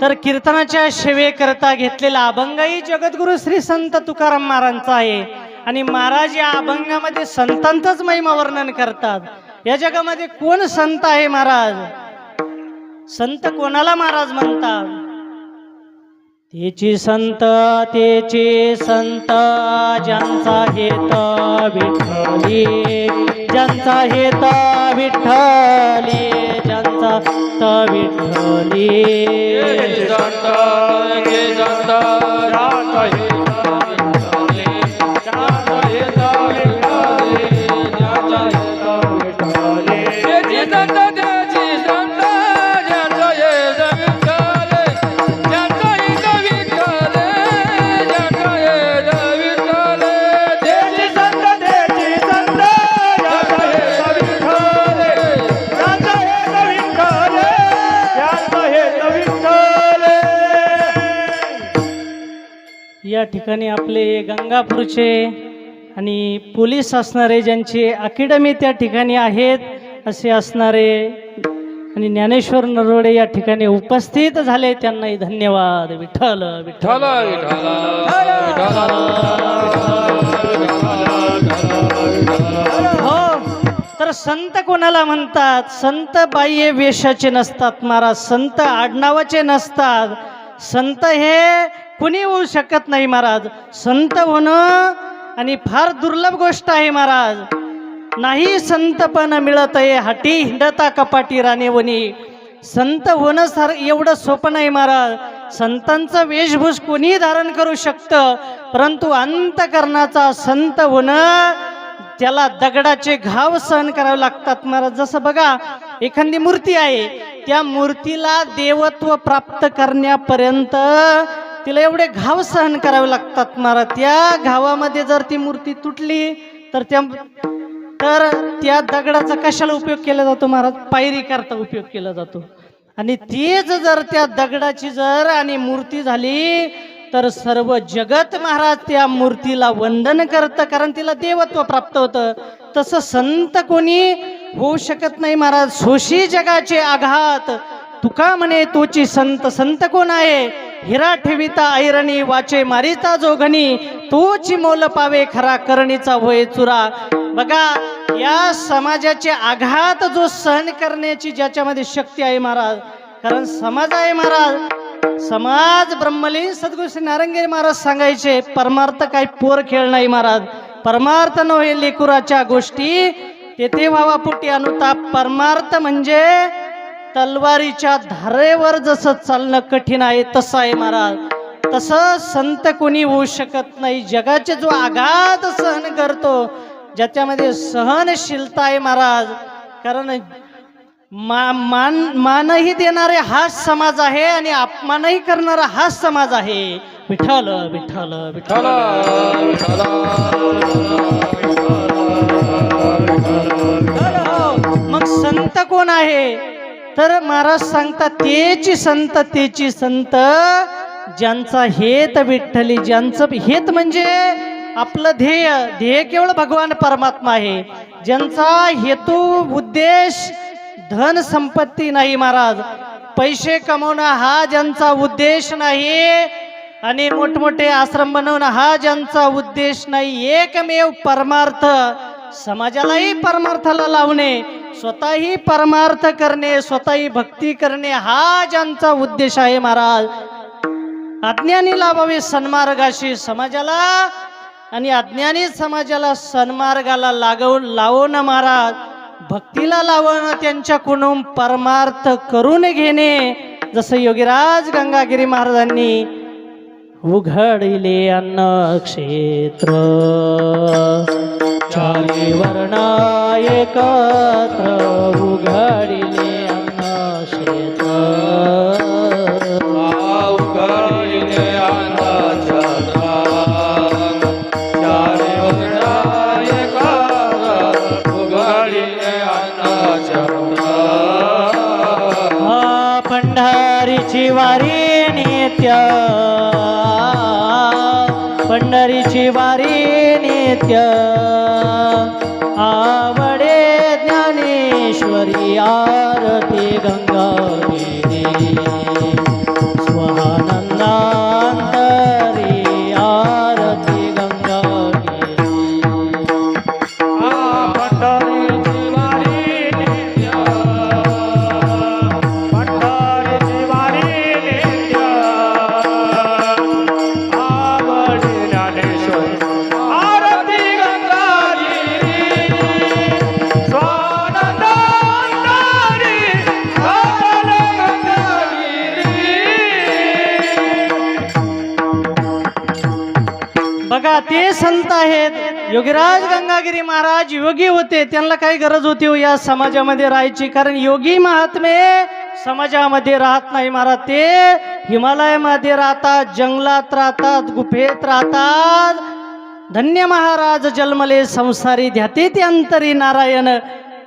तर कीर्तनाच्या सेवेकरता घेतलेला अभंगही जगद्गुरु श्री संत तुकाराम महाराजांचा आहे. आणि महाराज या अभंगामध्ये संतांचंच महिमा वर्णन करतात. या जगामध्ये कोण संत आहे महाराज? संत कोणाला महाराज म्हणतात? तेची संत ज्यांचा हेत विठ्ठली, ज्यांचा हेत विठ्ठली, ज्यांचा हेत विठ्ठली. या ठिकाणी आपले गंगापूरचे आणि पोलीस असणारे, ज्यांची अकॅडमी त्या ठिकाणी आहेत असे असणारे, आणि ज्ञानेश्वर नरोडे या ठिकाणी उपस्थित झाले, त्यांनाही धन्यवाद. विठ्ठल विठ्ठल हो. तर संत कोणाला म्हणतात? संत बाह्य वेशाचे नसतात महाराज, संत आडनावाचे नसतात. संत हे कुणी होऊ शकत नाही महाराज. संत होणं आणि फार दुर्लभ गोष्ट आहे महाराज. नाही संतपण मिळत आहे हाटी हिंडता कपाटी राणेवणी. संत होणं एवढं सोपं नाही महाराज. संतांचं वेशभूष कोणी धारण करू शकतं, परंतु अंतकरणाचा संत होणं त्याला दगडाचे घाव सहन करावे लागतात महाराज. जसं बघा, एखादी मूर्ती आहे, त्या मूर्तीला देवत्व प्राप्त करण्यापर्यंत तिला एवढे घाव सहन करावे लागतात महाराज. त्या घावामध्ये जर ती मूर्ती तुटली तर त्या दगडाचा कशाला उपयोग केला जातो महाराज? पायरी करता उपयोग केला जातो. आणि तीच जर त्या दगडाची आणि मूर्ती झाली तर सर्व जगत महाराज त्या मूर्तीला वंदन करतं, कारण तिला देवत्व प्राप्त होतं. तसं संत कोणी होऊ शकत नाही महाराज. सोशी जगाचे आघात तुका म्हणे तोची संत. संत कोण आहे? हिरा ठेविता ऐरणी, वाचे मारिता जोगणी, तोची मोल पावे खरा करणीचा होय चुरा. बघा, या समाजाचे आघात जो सहन करण्याची ज्याच्यामध्ये शक्ती आहे महाराज, कारण समाज आहे महाराज. समाज ब्रह्मलीन सद्गुरू श्री नारायणगिरी महाराज सांगायचे, परमार्थ काही पोर खेळ नाही महाराज. परमार्थ नव्हे लेकुराच्या गोष्टी, तेथे व्हावा पोटी अनुताप. परमार्थ म्हणजे तलवारीच्या धारेवर जसं चालणं कठीण आहे तसं आहे महाराज. तसं संत कोणी होऊ शकत नाही. जगाचे जो आघात सहन करतो, ज्याच्यामध्ये सहनशीलता आहे महाराज. कारण मानही देणारे हाच समाज आहे आणि अपमानही करणारा हाच समाज आहे. विठ्ठल विठ्ठल विठ्ठल. मग संत कोण आहे? तर महाराज सांगतात, तेची संत ज्यांचा हेत विठ्ठली. ज्यांचं हेत म्हणजे आपलं ध्येय केवळ भगवान परमात्मा आहे. ज्यांचा हेतू उद्देश धन संपत्ती नाही महाराज. पैसे कमवणं हा ज्यांचा उद्देश नाही, आणि मोठमोठे आश्रम बनवणं हा ज्यांचा उद्देश नाही. एकमेव परमार्थ, समाजालाही परमार्थाला लावणे, स्वतःही परमार्थ करणे, स्वतःही भक्ती करणे, हा ज्यांचा उद्देश आहे महाराज. अज्ञानी लावावे सन्मार्गाशी समाजाला, आणि अज्ञानी समाजाला सन्मार्गाला लावणं महाराज. भक्तीला लावणं, त्यांच्याकडून परमार्थ करून घेणे. जसं योगीराज गंगागिरी महाराजांनी उघडले अन्न क्षेत्र, चारी वर्णाये एकत्र उघडिले अन्नक्षेत्र उघडिले अन्नछत्र चारी वरना एकत्र उघडिले अन्नछत्र पंढरीची वारी नित्य पंढरीची वारी नित्य आवडे ज्ञानेश्वरी आरती गंगागिरी स्वानंदांतरी आरती गंगागिरी पंढरीची वारी नित्य पंढरीची वारी नित्य आवडे ज्ञानेश्वरी आरती गंगागिरी स्वानंदांतरी आरती गंगागिरी बघा ते संत आहेत योगीराज गंगागिरी महाराज योगी होते त्यांना काही गरज होती हो या समाजामध्ये राहायची कारण योगी महात्मे समाजामध्ये राहत नाही महाराज ते हिमालयामध्ये राहतात जंगलात राहतात गुफेत राहतात धन्य महाराज जन्मले संसारी ध्याते ते अंतरी नारायण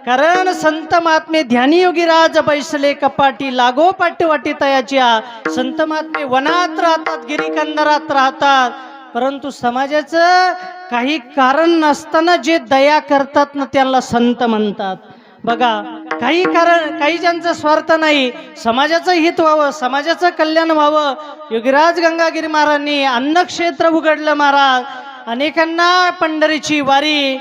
कारण संत महात्मे ध्यानी योगीराज बैसले कपाटी लागो पाठीवाटी तयाच्या संत महात्मे वनात राहतात गिरीकंदरात राहतात परंतु समाजाचं काही कारण नसताना जे दया करतात ना त्यांना संत म्हणतात बघा काही कारण काही ज्यांचा स्वार्थ नाही समाजाचं हित व्हावं समाजाचं कल्याण व्हावं योगीराज गंगागिरी महाराजांनी अन्नक्षेत्र उघडलं महाराज अनेकांना पंढरीची वारी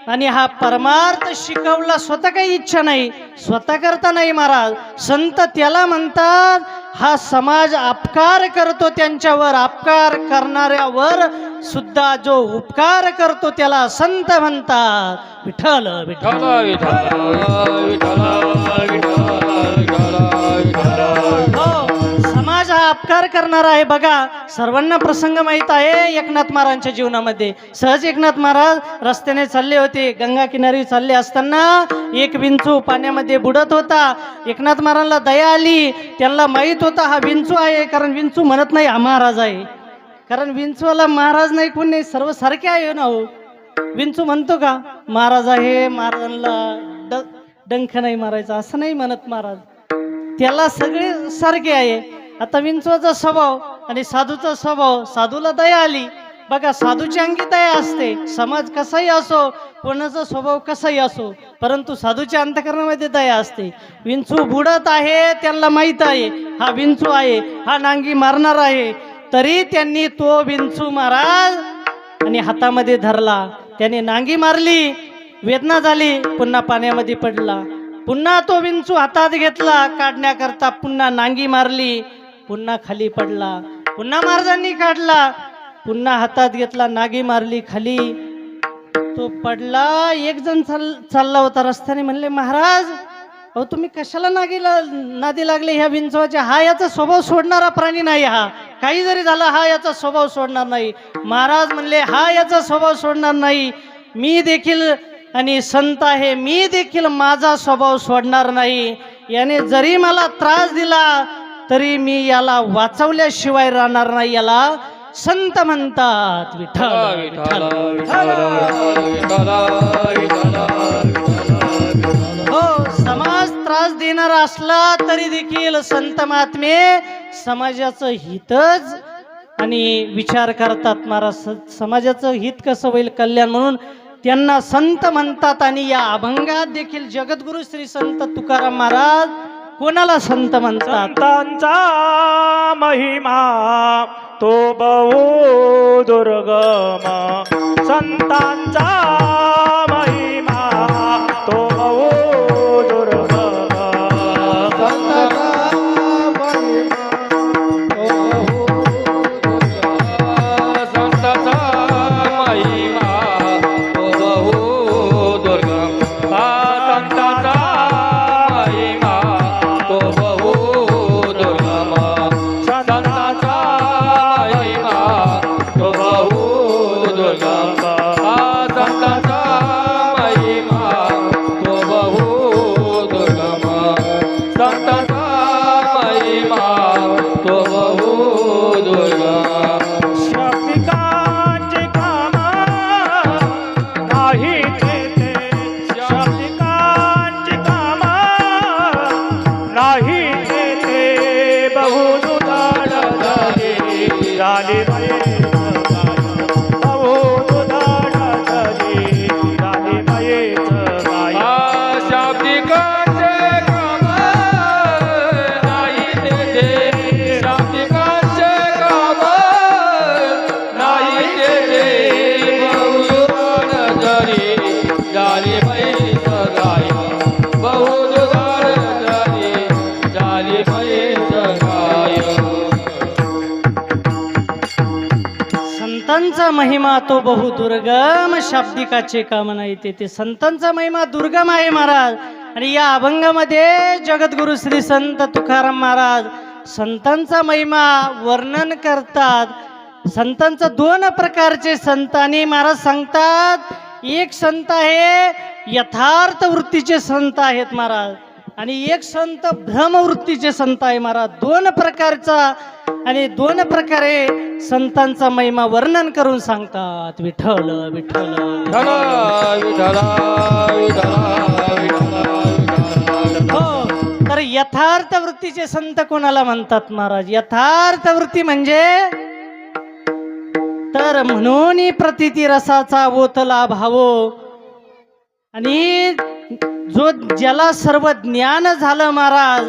आणि हा परमार्थ शिकवला स्वतः काही इच्छा नाही स्वतः करता नाही महाराज संत त्याला म्हणतात हा समाज अपकार करतो त्यांच्यावर अपकार करणाऱ्यावर सुद्धा जो उपकार करतो त्याला संत म्हणतात विठ्ठल विठ्ठल हो समाज हा अपकार करणारा आहे बघा सर्वांना प्रसंग माहित आहे एकनाथ महाराजांच्या जीवनामध्ये सहज एकनाथ महाराज रस्त्याने चालले होते गंगा किनारी चालले असताना एक विंचू पाण्यामध्ये बुडत होता एकनाथ महाराजांना दया आली त्यांना माहित होता हा विंचू आहे कारण विंचू म्हणत नाही हा महाराज आहे कारण विंचूला महाराज नाही कोण नाही सर्व सारखे आहे ना हो विंचू म्हणतो का महाराज आहे महाराजांना डंख नाही मारायचा असं नाही म्हणत महाराज त्याला सगळे सारखे आहे आता विंचवाचा स्वभाव आणि साधूचा स्वभाव साधूला दया आली बघा साधूची अंगी दया असते समाज कसाही असो कोणाचा स्वभाव कसाही असो परंतु साधूच्या अंतःकरणामध्ये दया असते विंचू बुडत आहे त्यांना माहित आहे हा विंचू आहे हा नांगी मारणार आहे तरी त्यांनी तो विंचू महाराज आणि हातामध्ये धरला त्याने नांगी मारली वेदना झाली पुन्हा पाण्यामध्ये पडला पुन्हा तो विंचू हातात घेतला काढण्याकरता पुन्हा नांगी मारली पुन्हा खाली पडला पुन्हा महाराजांनी काढला पुन्हा हातात घेतला नागी मारली खाली तो पडला एक जण चालला होता रस्त्याने म्हणले महाराज अहो तुम्ही कशाला नादी लागले ह्या विंचवाच्या हा याचा स्वभाव सोडणारा प्राणी नाही हा काही जरी झालं हा याचा स्वभाव सोडणार नाही महाराज म्हणले हा याचा स्वभाव सोडणार नाही मी देखील आणि संत आहे मी देखील माझा स्वभाव सोडणार नाही याने जरी मला त्रास दिला तरी मी याला वाचवल्याशिवाय राहणार नाही याला संत म्हणतात विठ्ठल विठ्ठल हो समाज त्रास देणारा असला तरी देखील संत महात्मे समाजाचं हितच आणि विचार करतात महाराज समाजाचं हित कसं होईल कल्याण म्हणून त्यांना संत म्हणतात आणि या अभंगात देखील जगद्गुरु श्री संत तुकाराम महाराज कोणाला संत म्हणतात संतांचा महिमा तो बहु दुर्गम संतांचा महिमा तो बहु दुर्गम संताचा महिमा तो बहु दुर्गम संताचा महिमा तो बहु दुर्गम संताचा महिमा तो बहु दुर्गम महिमा तो बहु दुर्गम, शाब्दिकाचे काम नाही ते संतांचा महिमा दुर्गम आहे महाराज. आणि या अभंगामध्ये जगद्गुरु श्री संत तुकाराम महाराज संतांचा महिमा वर्णन करतात. संतांचा दोन प्रकारचे संत आणि महाराज सांगतात, एक संत आहे यथार्थ वृत्तीचे संत आहेत महाराज, आणि एक संत भ्रमवृत्तीचे संत आहे महाराज. दोन प्रकारचा आणि दोन प्रकारे संतांचा महिमा वर्णन करून सांगतात. विठ्ठल विठ्ठल हो. तर यथार्थ वृत्तीचे संत कोणाला म्हणतात महाराज? यथार्थ वृत्ती म्हणजे तर म्हणून प्रतीती रसाचा ओतला भावो, आणि ज्याला सर्व ज्ञान झालं महाराज,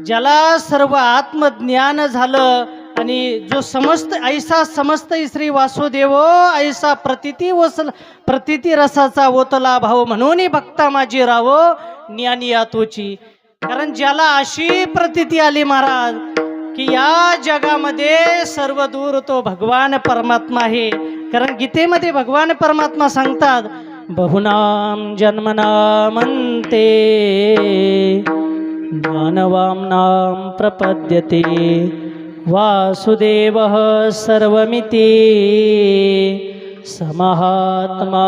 ज्याला सर्व आत्मज्ञान झालं, आणि जो समस्त ऐसा समस्त श्री वासुदेव ऐसा प्रतीती रसाचा ओतला भाव, म्हणून भक्ता माझी रावो ज्ञानी यातोची. कारण ज्याला अशी प्रतीती आली महाराज की या जगामध्ये सर्व दूर तो भगवान परमात्मा आहे. कारण गीतेमध्ये भगवान परमात्मा सांगतात, बहुनाम जन्मनामंते मानवांनां प्रपद्यते वासुदेवः सर्वमिति समहात्मा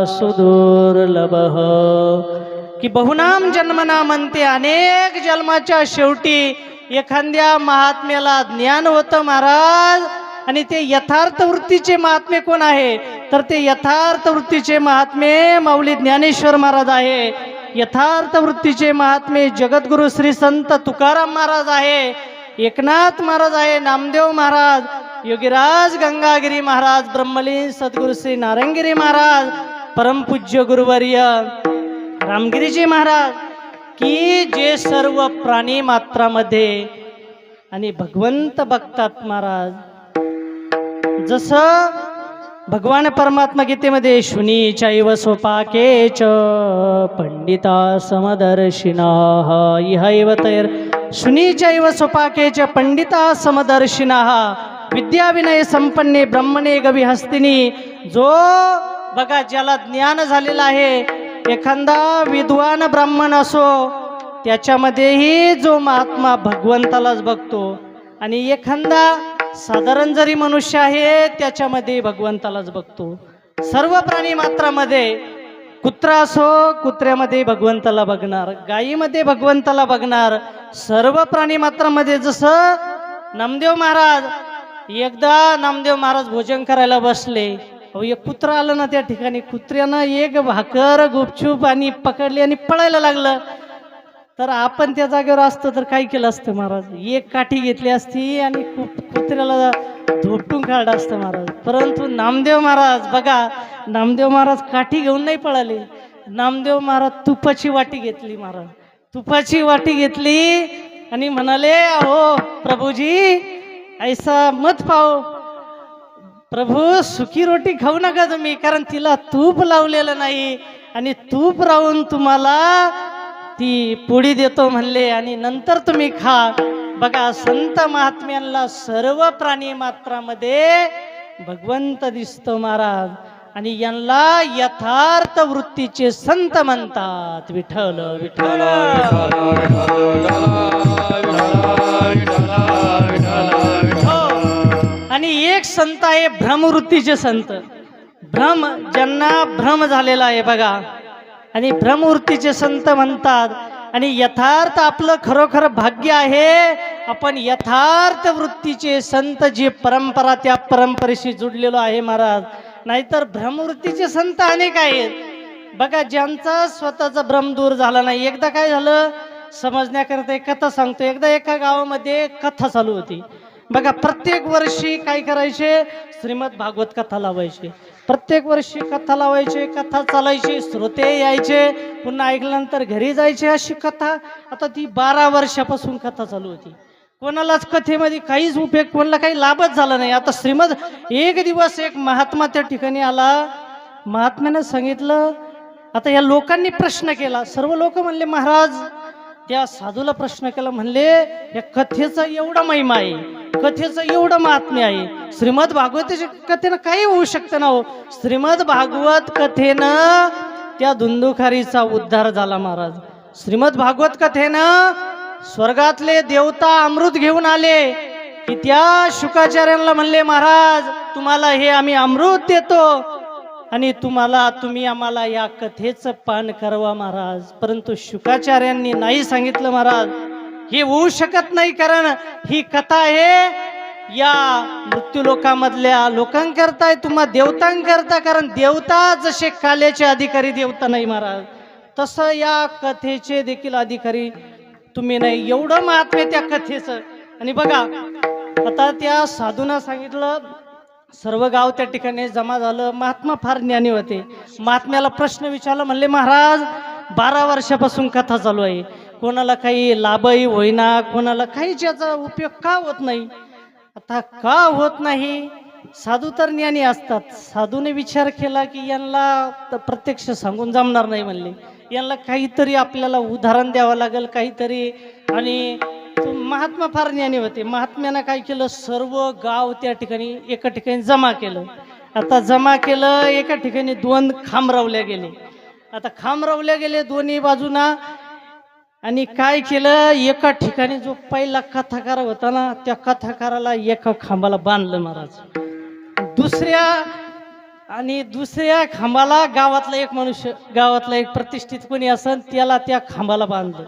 सुदुर्लभः. की बहुनाम जन्मनामंते, अनेक जन्माच्या शेवटी एखाद्या महात्म्याला ज्ञान होतं महाराज. आणि ते यथार्थ वृत्तीचे महात्मे कोण आहे? तर ते यथार्थ वृत्तीचे महात्मे माऊली ज्ञानेश्वर महाराज आहे. यथार्थ वृत्तीचे महात्मे जगद्गुरु श्री संत तुकाराम महाराज आहे, एकनाथ महाराज आहे, नामदेव महाराज, योगीराज गंगागिरी महाराज, ब्रह्मलीन सद्गुरु श्री नारायणगिरी महाराज, परमपूज्य गुरुवर्य रामगिरीजी महाराज, की जे सर्व प्राणी मात्रामध्ये आणि भगवंत बघतात महाराज. जसं भगवान परमात्मा गीतेमध्ये शुनीचैव स्वपाकेच पंडिता समदर्शिनाः इहैव तैर शुनीचैव स्वपाकेच पंडिता समदर्शिनाः विद्या विनय संपन्ने ब्रह्मणे गवी हस्तिनी. जो बघा ज्याला ज्ञान झालेला आहे, एखादा विद्वान ब्राह्मण असो, त्याच्यामध्येही जो महात्मा भगवंतालाच बघतो, आणि एखादा साधारण जरी मनुष्य आहे त्याच्यामध्ये भगवंतालाच बघतो. सर्व प्राणी मात्रामध्ये कुत्रा असो, कुत्र्यामध्ये भगवंताला बघणार, गायीमध्ये भगवंताला बघणार. सर्व प्राणी मात्रामध्ये जसं नामदेव महाराज, एकदा नामदेव महाराज भोजन करायला बसले, एक कुत्रा आलं ना त्या ठिकाणी, कुत्र्यानं एक भाकर गुपचूप आणि पकडली आणि पळायला लागलं. तर आपण त्या जागेवर असतो तर काय केलं असतं महाराज? एक काठी घेतली असती आणि कुत्र्याला धोपटून काढलं असतं महाराज. परंतु नामदेव महाराज बघा, नामदेव महाराज काठी घेऊन नाही पळाले. नामदेव महाराज तुपाची वाटी घेतली महाराज, तुपाची वाटी घेतली आणि म्हणाले, अहो प्रभूजी ऐसा मत पाहो, प्रभू सुकी रोटी खाऊ नका तुम्ही, कारण तिला तूप लावलेलं नाही, आणि तूप राहून तुम्हाला ती पोळी देतो म्हणले, आणि नंतर तुम्ही खा. बघा संत महात्म्यांना सर्व प्राणी मात्रामध्ये भगवंत दिसतो महाराज, आणि यांना यथार्थ वृत्तीचे संत म्हणतात. विठ्ठल विठ्ठल. आणि एक संत आहे भ्रमवृत्तीचे संत, भ्रम ज्यांना भ्रम झालेला आहे बघा, आणि भ्रमवृत्तीचे संत म्हणतात. आणि यथार्थ आपलं खरोखर भाग्य आहे, आपण यथार्थ वृत्तीचे संत जे परंपरा त्या परंपरेशी जुडलेलो आहे महाराज. नाहीतर भ्रमवृत्तीचे संत अनेक आहेत बघा, ज्यांचा स्वतःचा भ्रम दूर झाला नाही. एकदा काय झालं समजण्याकरता एक कथा सांगतो. एकदा एका गावामध्ये कथा चालू होती बघा. प्रत्येक वर्षी काय करायचे, श्रीमद भागवत कथा लावायचे. प्रत्येक वर्षी कथा लावायचे, कथा चालायची, श्रोते यायचे, पुन्हा ऐकल्यानंतर घरी जायचे. अशी कथा आता ती 12 वर्षापासून कथा चालू होती. कोणालाच कथेमध्ये काहीच उपयोग, कोणाला काही लाभच झाला नाही. आता श्रीमद एक दिवस एक महात्मा त्या ठिकाणी आला, महात्म्याने सांगितलं. आता या लोकांनी प्रश्न केला, सर्व लोक म्हणले महाराज, त्या साधूला प्रश्न केला, म्हणले या कथेचा एवढा महिमा आहे, कथेचं एवढं महात्म्य आहे. श्रीमद भागवताच्या कथेनं काही होऊ शकतं ना हो. श्रीमद भागवत कथेनं त्या धुंदुखारीचा उद्धार झाला महाराज. श्रीमद भागवत कथेनं स्वर्गातले देवता अमृत घेऊन आले की त्या शुकाचार्यांना म्हणले, महाराज तुम्हाला हे आम्ही अमृत देतो आणि तुम्ही आम्हाला या कथेचं पान करवा महाराज. परंतु शुकाचार्यांनी नाही सांगितलं, महाराज हे होऊ शकत नाही, कारण ही कथा आहे या मृत्यूलोकामधल्या लोकांकरता आहे, तुम्हा देवतांकरता. कारण देवता जसे काल्याचे अधिकारी देवता नाही महाराज, तसं या कथेचे देखील अधिकारी तुम्ही नाही. एवढं महात्म्य त्या कथेचं. आणि बघा आता त्या साधूंना सांगितलं, सर्व गाव त्या ठिकाणी जमा झालं. महात्मा फार ज्ञानी होते. महात्म्याला प्रश्न विचारला, म्हणले महाराज 12 वर्षापासून कथा चालू आहे, कोणाला काही लाभही होईना, कोणाला काहीच याचा उपयोग का होत नाही. आता का होत नाही, साधू तर ज्ञानी असतात. साधूने विचार केला की यांना प्रत्यक्ष सांगून जमणार नाही, म्हणले यांना काहीतरी आपल्याला उदाहरण द्यावं लागेल काहीतरी. आणि महात्मा फार ज्ञानी होते. महात्म्यानं काय केलं, सर्व गाव त्या ठिकाणी एका ठिकाणी जमा केलं. आता जमा केलं, एका ठिकाणी 2 खांब रवल्या गेले. आता खांब रवल्या गेले दोन्ही बाजूना. आणि काय केलं, एका ठिकाणी जो पहिला कथाकार होता ना, त्या कथाकाराला एका खांबाला बांधलं महाराज. दुसऱ्या खांबाला गावातला एक मनुष्य, गावातला एक प्रतिष्ठित कोणी असन त्याला त्या खांबाला बांधलं.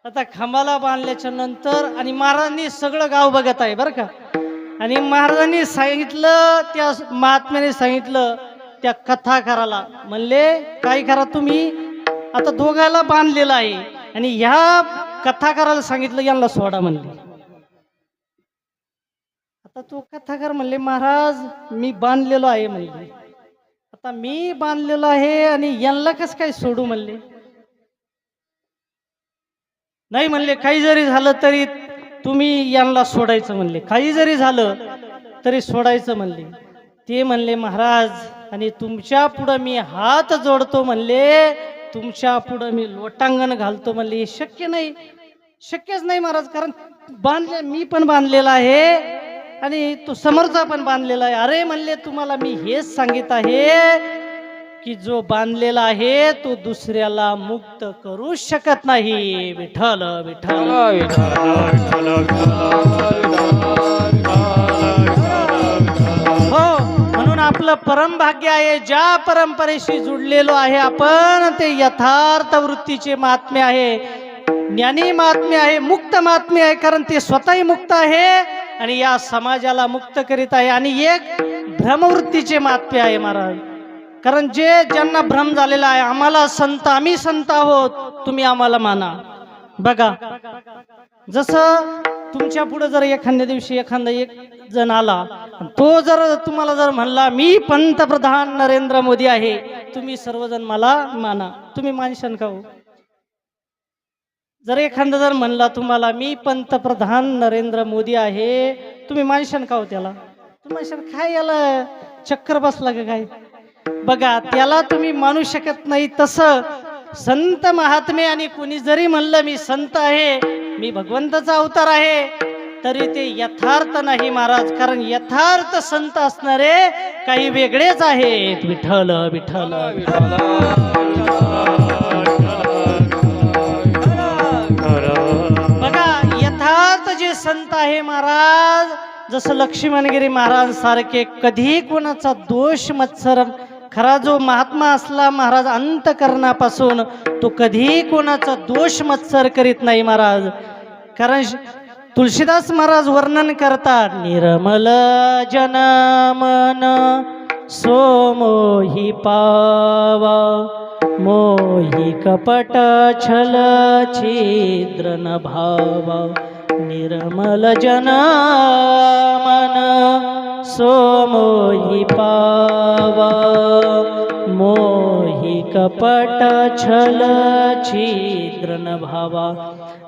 आता खांबाला बांधल्याच्या नंतर आणि महाराजांनी सगळं गाव बघत आहे बरं का. आणि महाराजांनी सांगितलं, त्या महात्म्याने सांगितलं त्या कथाकाराला, म्हणले काय करा तुम्ही, आता दोघाला बांधलेलं आहे आणि ह्या कथाकाराला सांगितलं यांना सोडा म्हणले. आता तो कथाकार म्हणले, महाराज मी बांधलेलो आहे म्हणले. आता मी बांधलेलो आहे आणि यांना कसं काय सोडू म्हणले. नाही म्हणले, काही जरी झालं तरी तुम्ही यांना सोडायचं म्हणले, काही जरी झालं तरी सोडायचं म्हणले. ते म्हणले, महाराज आणि तुमच्या पुढं मी हात जोडतो म्हणले, तुमच्या पुढं मी लोटांगण घालतो म्हणले. शक्य नाही, शक्यच नाही महाराज, कारण मी पण बांधलेला आहे आणि तो समोरचा पण बांधलेला आहे. अरे म्हणले, तुम्हाला मी हेच सांगित आहे की जो बांधलेला आहे तो दुसऱ्याला मुक्त करू शकत नाही. विठ्ठल विठ्ठल. हो, म्हणून आपलं परम भाग्य आहे, ज्या परंपरेशी जुडलेलो आहे आपण, ते यथार्थ वृत्तीचे महात्म्य आहे, ज्ञानी महात्म्य आहे, मुक्त महात्म्य आहे. कारण ते स्वतःही मुक्त आहे आणि या समाजाला मुक्त करीत आहे. आणि एक भ्रमवृत्तीचे महात्म्य आहे महाराज. कारण ज्यांना भ्रम झालेला आहे, आम्हाला संत, आम्ही संत आहोत, तुम्ही आम्हाला माना. बघा जसं तुमच्या पुढे जर एखाद्या दिवशी एखादा एक जण आला, तो जर तुम्हाला जर म्हणला मी पंतप्रधान नरेंद्र मोदी आहे, तुम्ही सर्वजण मला माना, तुम्ही मानशान का हो. जर एखादा जर म्हणला तुम्हाला मी पंतप्रधान नरेंद्र मोदी आहे, तुम्ही मानशान का हो त्याला. तुम्ही मानशान काय, याला चक्कर बसला का काय. बघा त्याला तुम्ही मानू शकत नाही. तसं संत महात्मे आणि कोणी जरी म्हणलं मी संत आहे, मी भगवंताचा अवतार आहे, तरी ते यथार्थ नाही महाराज. कारण यथार्थ संत असणारे काही वेगळेच आहेत. विठ्ठल विठ्ठल. बघा यथार्थ जे संत आहे महाराज, जसं लक्ष्मणगिरी महाराज सारखे कधी कोणाचा दोष मत्सर, खरा जो महात्मा असला महाराज अंतकरणापासून, तो कधी कोणाचा दोष मत्सर करीत नाही महाराज. कारण तुलसीदास महाराज वर्णन करतात, निर्मल जन मन सोमोही पावा, मोही कपट छल छिद्र न भावा. निर्मल जन मन सोमोही पावा, मोही कपट छल छिद्र न भावा.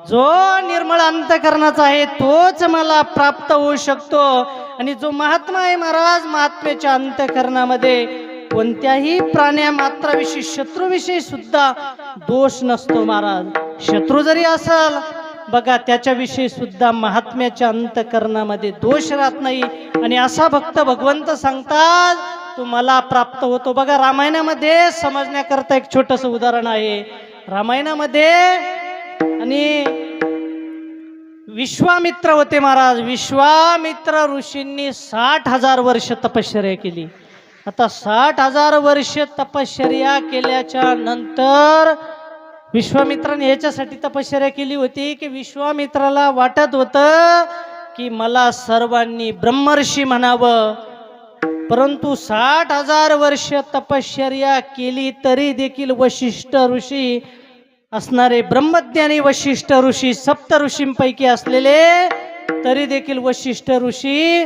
जो निर्मळ अंतकरणाचा आहे तोच मला प्राप्त होऊ शकतो. आणि जो महात्मा आहे महाराज, महात्म्याच्या अंतकरणामध्ये कोणत्याही प्राण्या मात्राविषयी, शत्रूविषयी सुद्धा दोष नसतो महाराज. शत्रू जरी असेल, बघा त्याच्याविषयी सुद्धा महात्म्याच्या अंतकरणामध्ये दोष राहत नाही. आणि असा भक्त भगवंत सांगतात तो मला प्राप्त होतो. बघा रामायणामध्ये समजण्याकरता एक छोटंसं उदाहरण आहे. रामायणामध्ये आणि विश्वामित्र होते महाराज. विश्वामित्र ऋषींनी 60,000 वर्ष तपश्चर्या केली. आता 60,000 वर्ष तपश्चर्या केल्याच्या नंतर विश्वामित्राने याच्यासाठी तपश्चर्या केली होती की विश्वामित्राला वाटत होतं की मला सर्वांनी ब्रह्मर्षी म्हणावं. परंतु 60,000 वर्ष तपश्चर्या केली तरी देखील वशिष्ठ ऋषी असणारे ब्रह्मज्ञानी वशिष्ठ ऋषी सप्त ऋषींपैकी असलेले तरी देखील वशिष्ठ ऋषी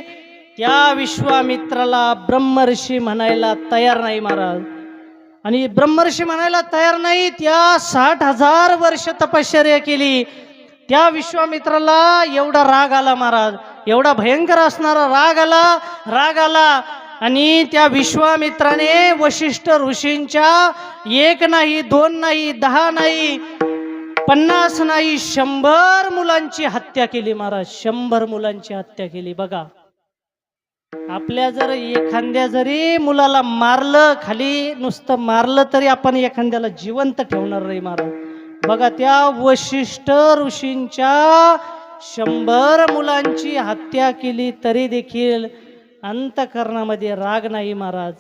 त्या विश्वामित्राला ब्रह्मर्षी म्हणायला तयार नाही महाराज. आणि ब्रह्मर्षी म्हणायला तयार नाही. त्या 60,000 वर्ष तपश्चर्या केली. त्या विश्वामित्राला एवढा राग आला महाराज, एवढा भयंकर असणारा राग आला. आणि त्या विश्वामित्राने वशिष्ठ ऋषींच्या 1 नाही 2 नाही 10 नाही 50 नाही 100 मुलांची हत्या केली महाराज. 100 मुलांची हत्या केली. बघा आपल्या जर एखाद्या जरी मुलाला मारलं, खाली नुसतं मारलं तरी आपण एखाद्याला जिवंत ठेवणार नाही महाराज. बघा त्या वशिष्ठ ऋषींच्या 100 मुलांची हत्या केली तरी देखील अंतकरणामध्ये राग नाही महाराज.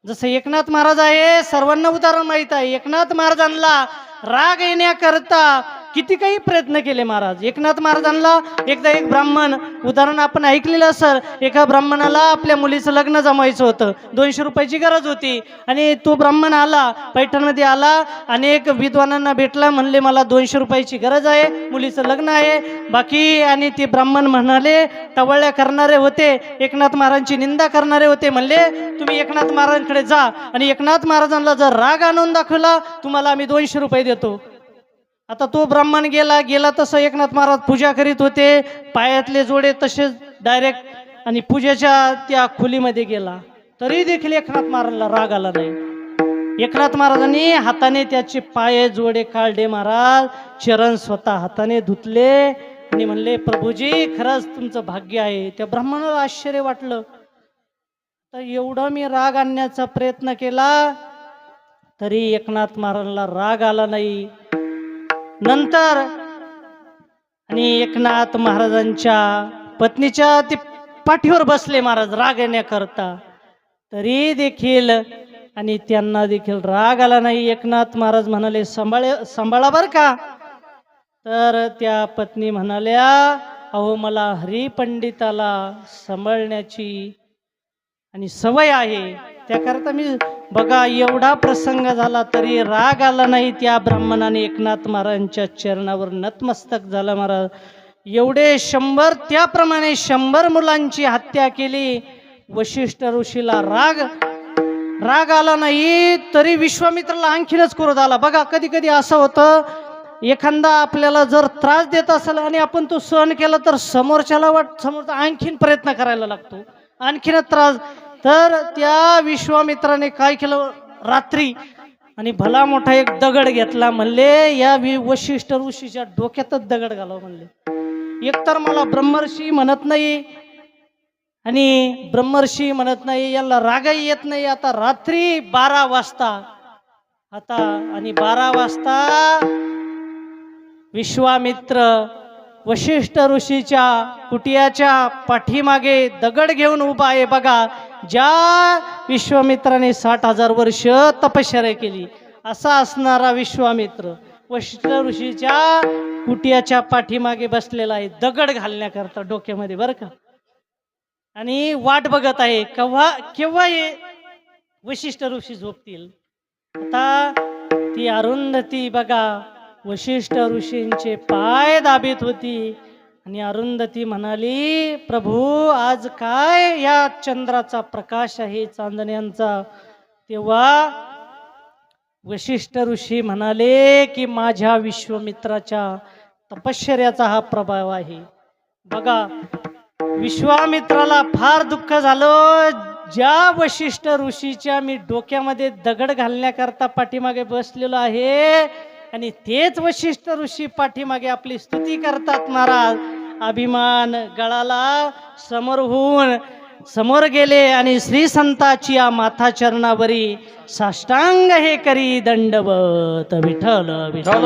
जसं एकनाथ महाराज आहे, सर्वांना उदाहरण माहित आहे. एकनाथ महाराजांना राग येण्याकरता किती काही प्रयत्न केले महाराज. एकनाथ महाराजांना एकदा एक ब्राह्मण, उदाहरण आपण ऐकलेलं असेल, एका ब्राह्मणाला आपल्या मुलीचं लग्न जमायचं होतं. 200 रुपयाची गरज होती. आणि तो ब्राह्मण आला, पैठणमध्ये आला, अनेक विद्वानांना भेटला, म्हणले मला 200 रुपयाची गरज आहे, मुलीचं लग्न आहे बाकी. आणि ते ब्राह्मण म्हणाले, टवळ्या करणारे होते, एकनाथ महाराजांची निंदा करणारे होते. म्हणले तुम्ही एकनाथ महाराजांकडे जा आणि एकनाथ महाराजांना जर राग आणून दाखवला तुम्हाला आम्ही 200 रुपये देतो. आता तो ब्राह्मण गेला तसं एकनाथ महाराज पूजा करीत होते. पायातले जोडे तसेच डायरेक्ट आणि पूजेच्या त्या खोलीमध्ये गेला तरी देखील एकनाथ महाराजांना राग आला नाही. एकनाथ महाराजांनी हाताने त्याचे पाय जोडे काढले महाराज. चरण स्वतः हाताने धुतले आणि म्हणले प्रभूजी खरंच तुमचं भाग्य आहे. त्या ब्राह्मणाला आश्चर्य वाटलं. तर एवढा मी राग आणण्याचा प्रयत्न केला तरी एकनाथ महाराजांना राग आला नाही. नंतर आणि एकनाथ महाराजांच्या पत्नीच्या ते पाठीवर बसले महाराज राग येण्याकरता तरी देखील आणि त्यांना देखील राग आला नाही. एकनाथ महाराज म्हणाले सांभाळा बर का. तर त्या पत्नी म्हणाल्या अहो मला हरिपंडिताला सांभाळण्याची आणि सवय आहे, त्याकरता मी बघा एवढा प्रसंग झाला तरी राग आला नाही. त्या ब्राह्मणाने एकनाथ महाराजांच्या चरणावर नतमस्तक झाला महाराज. एवढे 100 त्याप्रमाणे 100 मुलांची हत्या केली. वशिष्ठ ऋषीला राग आला नाही तरी विश्वामित्राला आणखीनच क्रोध आला. बघा कधी कधी असं होतं एखादा आपल्याला जर त्रास देत असेल आणि आपण तो सहन केला तर समोरचा आणखीन प्रयत्न करायला लागतो, आणखीनच त्रास. तर त्या विश्वामित्राने काय केलं रात्री आणि भला मोठा एक दगड घेतला. म्हणले या वशिष्ठ ऋषीच्या डोक्यातच दगड घालावं म्हणले. एकतर मला ब्रह्मर्षी म्हणत नाही आणि ब्रह्मर्षी म्हणत नाही, याला रागही येत नाही. आता रात्री 12 वाजता आणि 12 वाजता विश्वामित्र वशिष्ठ ऋषीच्या कुटियाच्या पाठीमागे दगड घेऊन उभा आहे. बघा ज्या विश्वामित्राने 60,000 वर्ष तपश्चर्या केली असा असणारा विश्वामित्र वशिष्ठ ऋषीच्या कुटियाच्या पाठीमागे बसलेला आहे दगड घालण्याकरता डोक्यामध्ये बरं का. आणि वाट बघत आहे केव्हा हे वशिष्ठ ऋषी झोपतील. आता ती अरुंधती बघा वशिष्ठ ऋषींचे पाय दाबीत होती आणि अरुंधती म्हणाली प्रभू आज काय या चंद्राचा प्रकाश आहे चांदण्यांचा. तेव्हा वशिष्ठ ऋषी म्हणाले की माझ्या विश्वामित्राच्या तपश्चर्याचा हा प्रभाव आहे. बघा विश्वामित्राला फार दुःख झालं. ज्या वशिष्ठ ऋषीच्या मी डोक्यामध्ये दगड घालण्याकरता पाठीमागे बसलेलो आहे आणि तेच वशिष्ठ ऋषी पाठीमागे आपली स्तुती करतात महाराज. अभिमान गळाला समोर होऊन समोर गेले आणि श्री संताची या माथा चरणावरी साष्टांग हे करी दंडवत. विठ्ठल विठ्ठल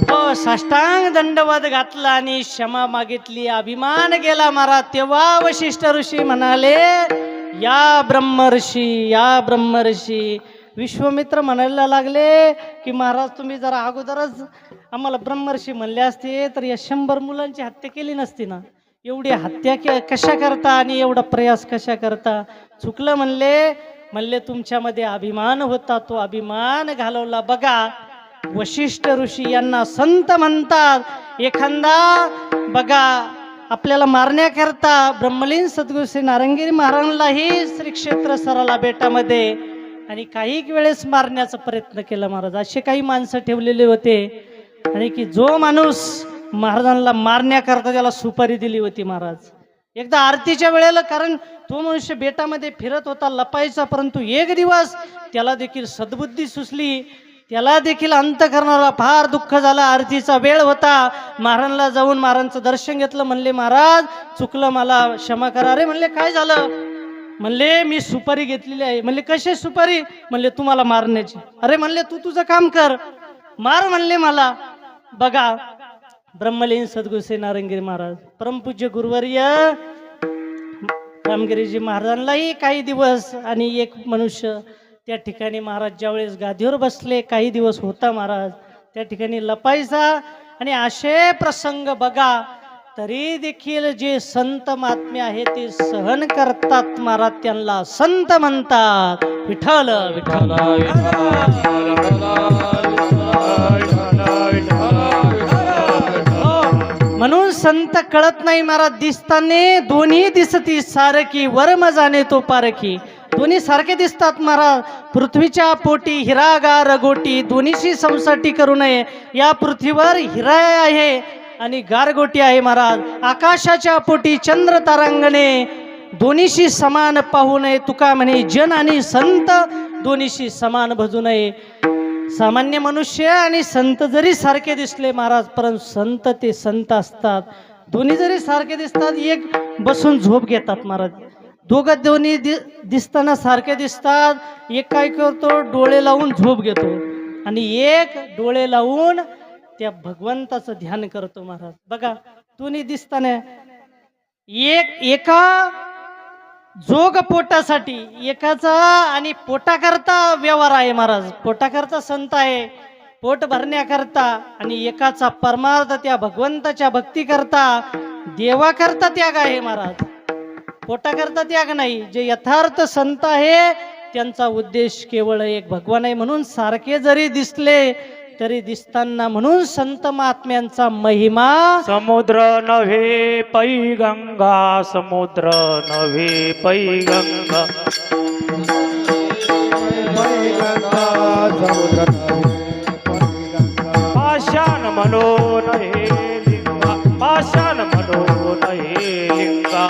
हो, साष्टांग दंडवत घातला आणि क्षमा मागितली. अभिमान गेला महाराज. तेव्हा वशिष्ठ ऋषी म्हणाले, या ब्रह्मर्षी, या ब्रह्मर्षी. विश्वामित्र म्हणायला लागले की महाराज तुम्ही जरा अगोदरच आम्हाला ब्रह्मर्षी म्हणले असते तर या 100 मुलांची हत्या केली नसती ना. एवढी हत्या कशा करता आणि एवढा प्रयास कशा करता. चुकलं म्हणले तुमच्यामध्ये अभिमान होता, तो अभिमान घालवला. बघा वशिष्ठ ऋषी यांना संत म्हणतात. एखादा बघा आपल्याला मारण्याकरता ब्रह्मलीन सद्गुरू श्री नारंगगिरी महाराजांनाही श्री क्षेत्र सराला बेटामध्ये आणि काही वेळेस मारण्याचा प्रयत्न केला महाराज. असे काही माणसं ठेवलेले होते आणि की जो माणूस महाराजांना मारण्याकरता त्याला सुपारी दिली होती महाराज. एकदा आरतीच्या वेळेला, कारण तो मनुष्य बेटामध्ये फिरत होता लपायचा, परंतु एक दिवस त्याला देखील सद्बुद्धी सुचली. त्याला देखील अंतःकरणाला फार दुःख झालं. आरतीचा वेळ होता. महाराजांना जाऊन महाराजांचं दर्शन घेतलं. म्हणले महाराज चुकलं, मला क्षमा करा. अरे म्हणले काय झालं. म्हणले मी सुपारी घेतलेली आहे. म्हणले कशी सुपारी. म्हणले तुम्हाला मारण्याची. अरे म्हणले तू तुझं काम कर, मार म्हणले मला. बघा ब्रह्मलीन सद्गुरू श्री नारंगगिरी महाराज परमपूज्य गुरुवर्य रामगिरीजी महाराजांनाही काही दिवस आणि एक मनुष्य त्या ठिकाणी महाराज ज्यावेळेस गादीवर बसले काही दिवस होता महाराज त्या ठिकाणी लपायचा. आणि असे प्रसंग बघा तरी देखील जे संत महात्मे आहे ते सहन करतात महाराज. त्यांना संत म्हणतात. विठ्ठल विठ्ठल म्हणून संत कळत नाही महाराज. दिसताने दोन्ही दिसती सारखी, वर्म जाणे तो पारखी. दोन्ही सारखे दिसतात महाराज. पृथ्वीच्या पोटी हिरागार गोटी, दोन्हीशी समसाठी करू नये. या पृथ्वीवर हिरा आहे आणि गारगोटी आहे महाराज. आकाशाच्या पोटी चंद्र तारांगणे, दोन्हीशी समान पाहू नये. तुका म्हणे जन आणि संत दोन्हीशी समान भजू नये. सामान्य मनुष्य आणि संत जरी सारखे दिसले महाराज, परंतु संत ते संत असतात. दोन्ही जरी सारखे दिसतात, एक बसून झोप घेतात महाराज. दोन्ही दिसताना सारखे दिसतात. एक काय करतो डोळे लावून झोप घेतो आणि एक डोळे लावून त्या भगवंताचं ध्यान करतो महाराज. बघा दोन्ही दिसताना एका जोग पोटासाठी, एकाचा आणि पोटाकरता व्यवहार आहे महाराज. पोटाकरता संत आहे, पोट भरण्याकरता. आणि एकाचा परमार्थ त्या भगवंताच्या भक्ती करता, देवाकरता त्याग आहे महाराज. पोटाकरता त्याग नाही. जे यथार्थ संत आहे त्यांचा उद्देश केवळ एक भगवान आहे. म्हणून सारखे जरी दिसले तरी दिसताना म्हणून संत महात्म्यांचा महिमा. समुद्र नव्हे पै गंगा, समुद्र नव्हे पै गंगा. पाषाण म्हणो नये लिंगा, पाषाण म्हणो नये लिंगा.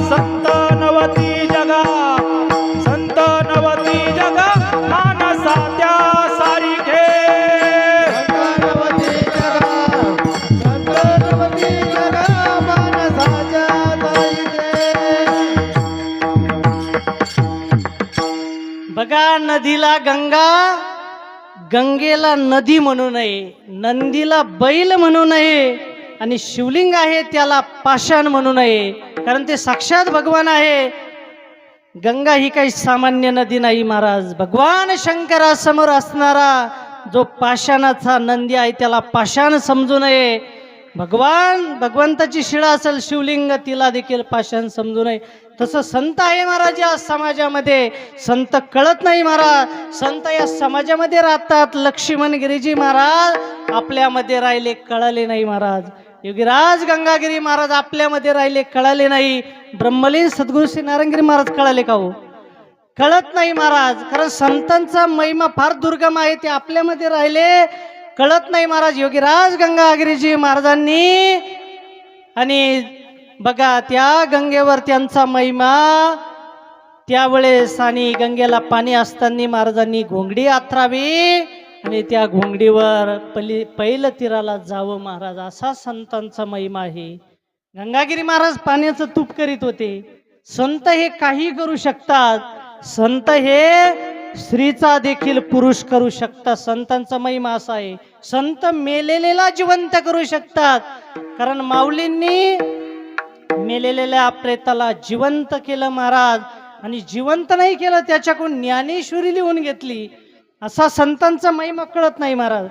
संत नवती जगा, संत नवती जगा मानसा त्या सारिखे. बघा नदीला गंगा, गंगेला नदी म्हणू नये. नंदीला बैल म्हणू नये आणि शिवलिंग आहे त्याला पाषाण म्हणू नये, कारण ते साक्षात भगवान आहे. गंगा ही काही सामान्य नदी नाही महाराज. भगवान शंकरासमोर असणारा जो पाषाणाचा नंदी आहे त्याला पाषाण समजू नये. भगवंताची शिळा असेल शिवलिंग, तिला देखील पाषाण समजू नये. तसं संत आहे महाराज या समाजामध्ये. संत कळत नाही महाराज. संत या समाजामध्ये राहतात. लक्ष्मण गिरीजी महाराज आपल्यामध्ये राहिले, कळाले नाही महाराज. योगीराज गंगागिरी महाराज आपल्यामध्ये राहिले, कळाले नाही. ब्रह्मलीन सद्गुरू श्री नारंगगिरी महाराज कळाले का हो? कळत नाही महाराज. कारण संतांचा महिमा फार दुर्गम आहे. ते आपल्यामध्ये राहिले, कळत नाही महाराज. योगीराज गंगागिरीजी महाराजांनी आणि बघा त्या गंगेवर त्यांचा महिमा. त्यावेळेस आणि गंगेला पाणी असताना महाराजांनी घोंगडी आथरावी आणि त्या घोंगडीवर पहिलं तीराला जावं महाराज. असा संतांचा महिमा आहे. गंगागिरी महाराज पाण्याचं तूप करीत होते. संत हे काही करू शकतात. संत हे स्त्रीचा देखील पुरुष करू शकतात. संतांचा महिमा असा आहे. संत मेलेलेला जिवंत करू शकतात. कारण माऊलींनी मेलेल्या प्रेताला जिवंत केलं महाराज. आणि जिवंत नाही केलं त्याच्याकडून ज्ञानेश्वरी लिहून घेतली. असा संतांचा महिमा कळत नाही महाराज.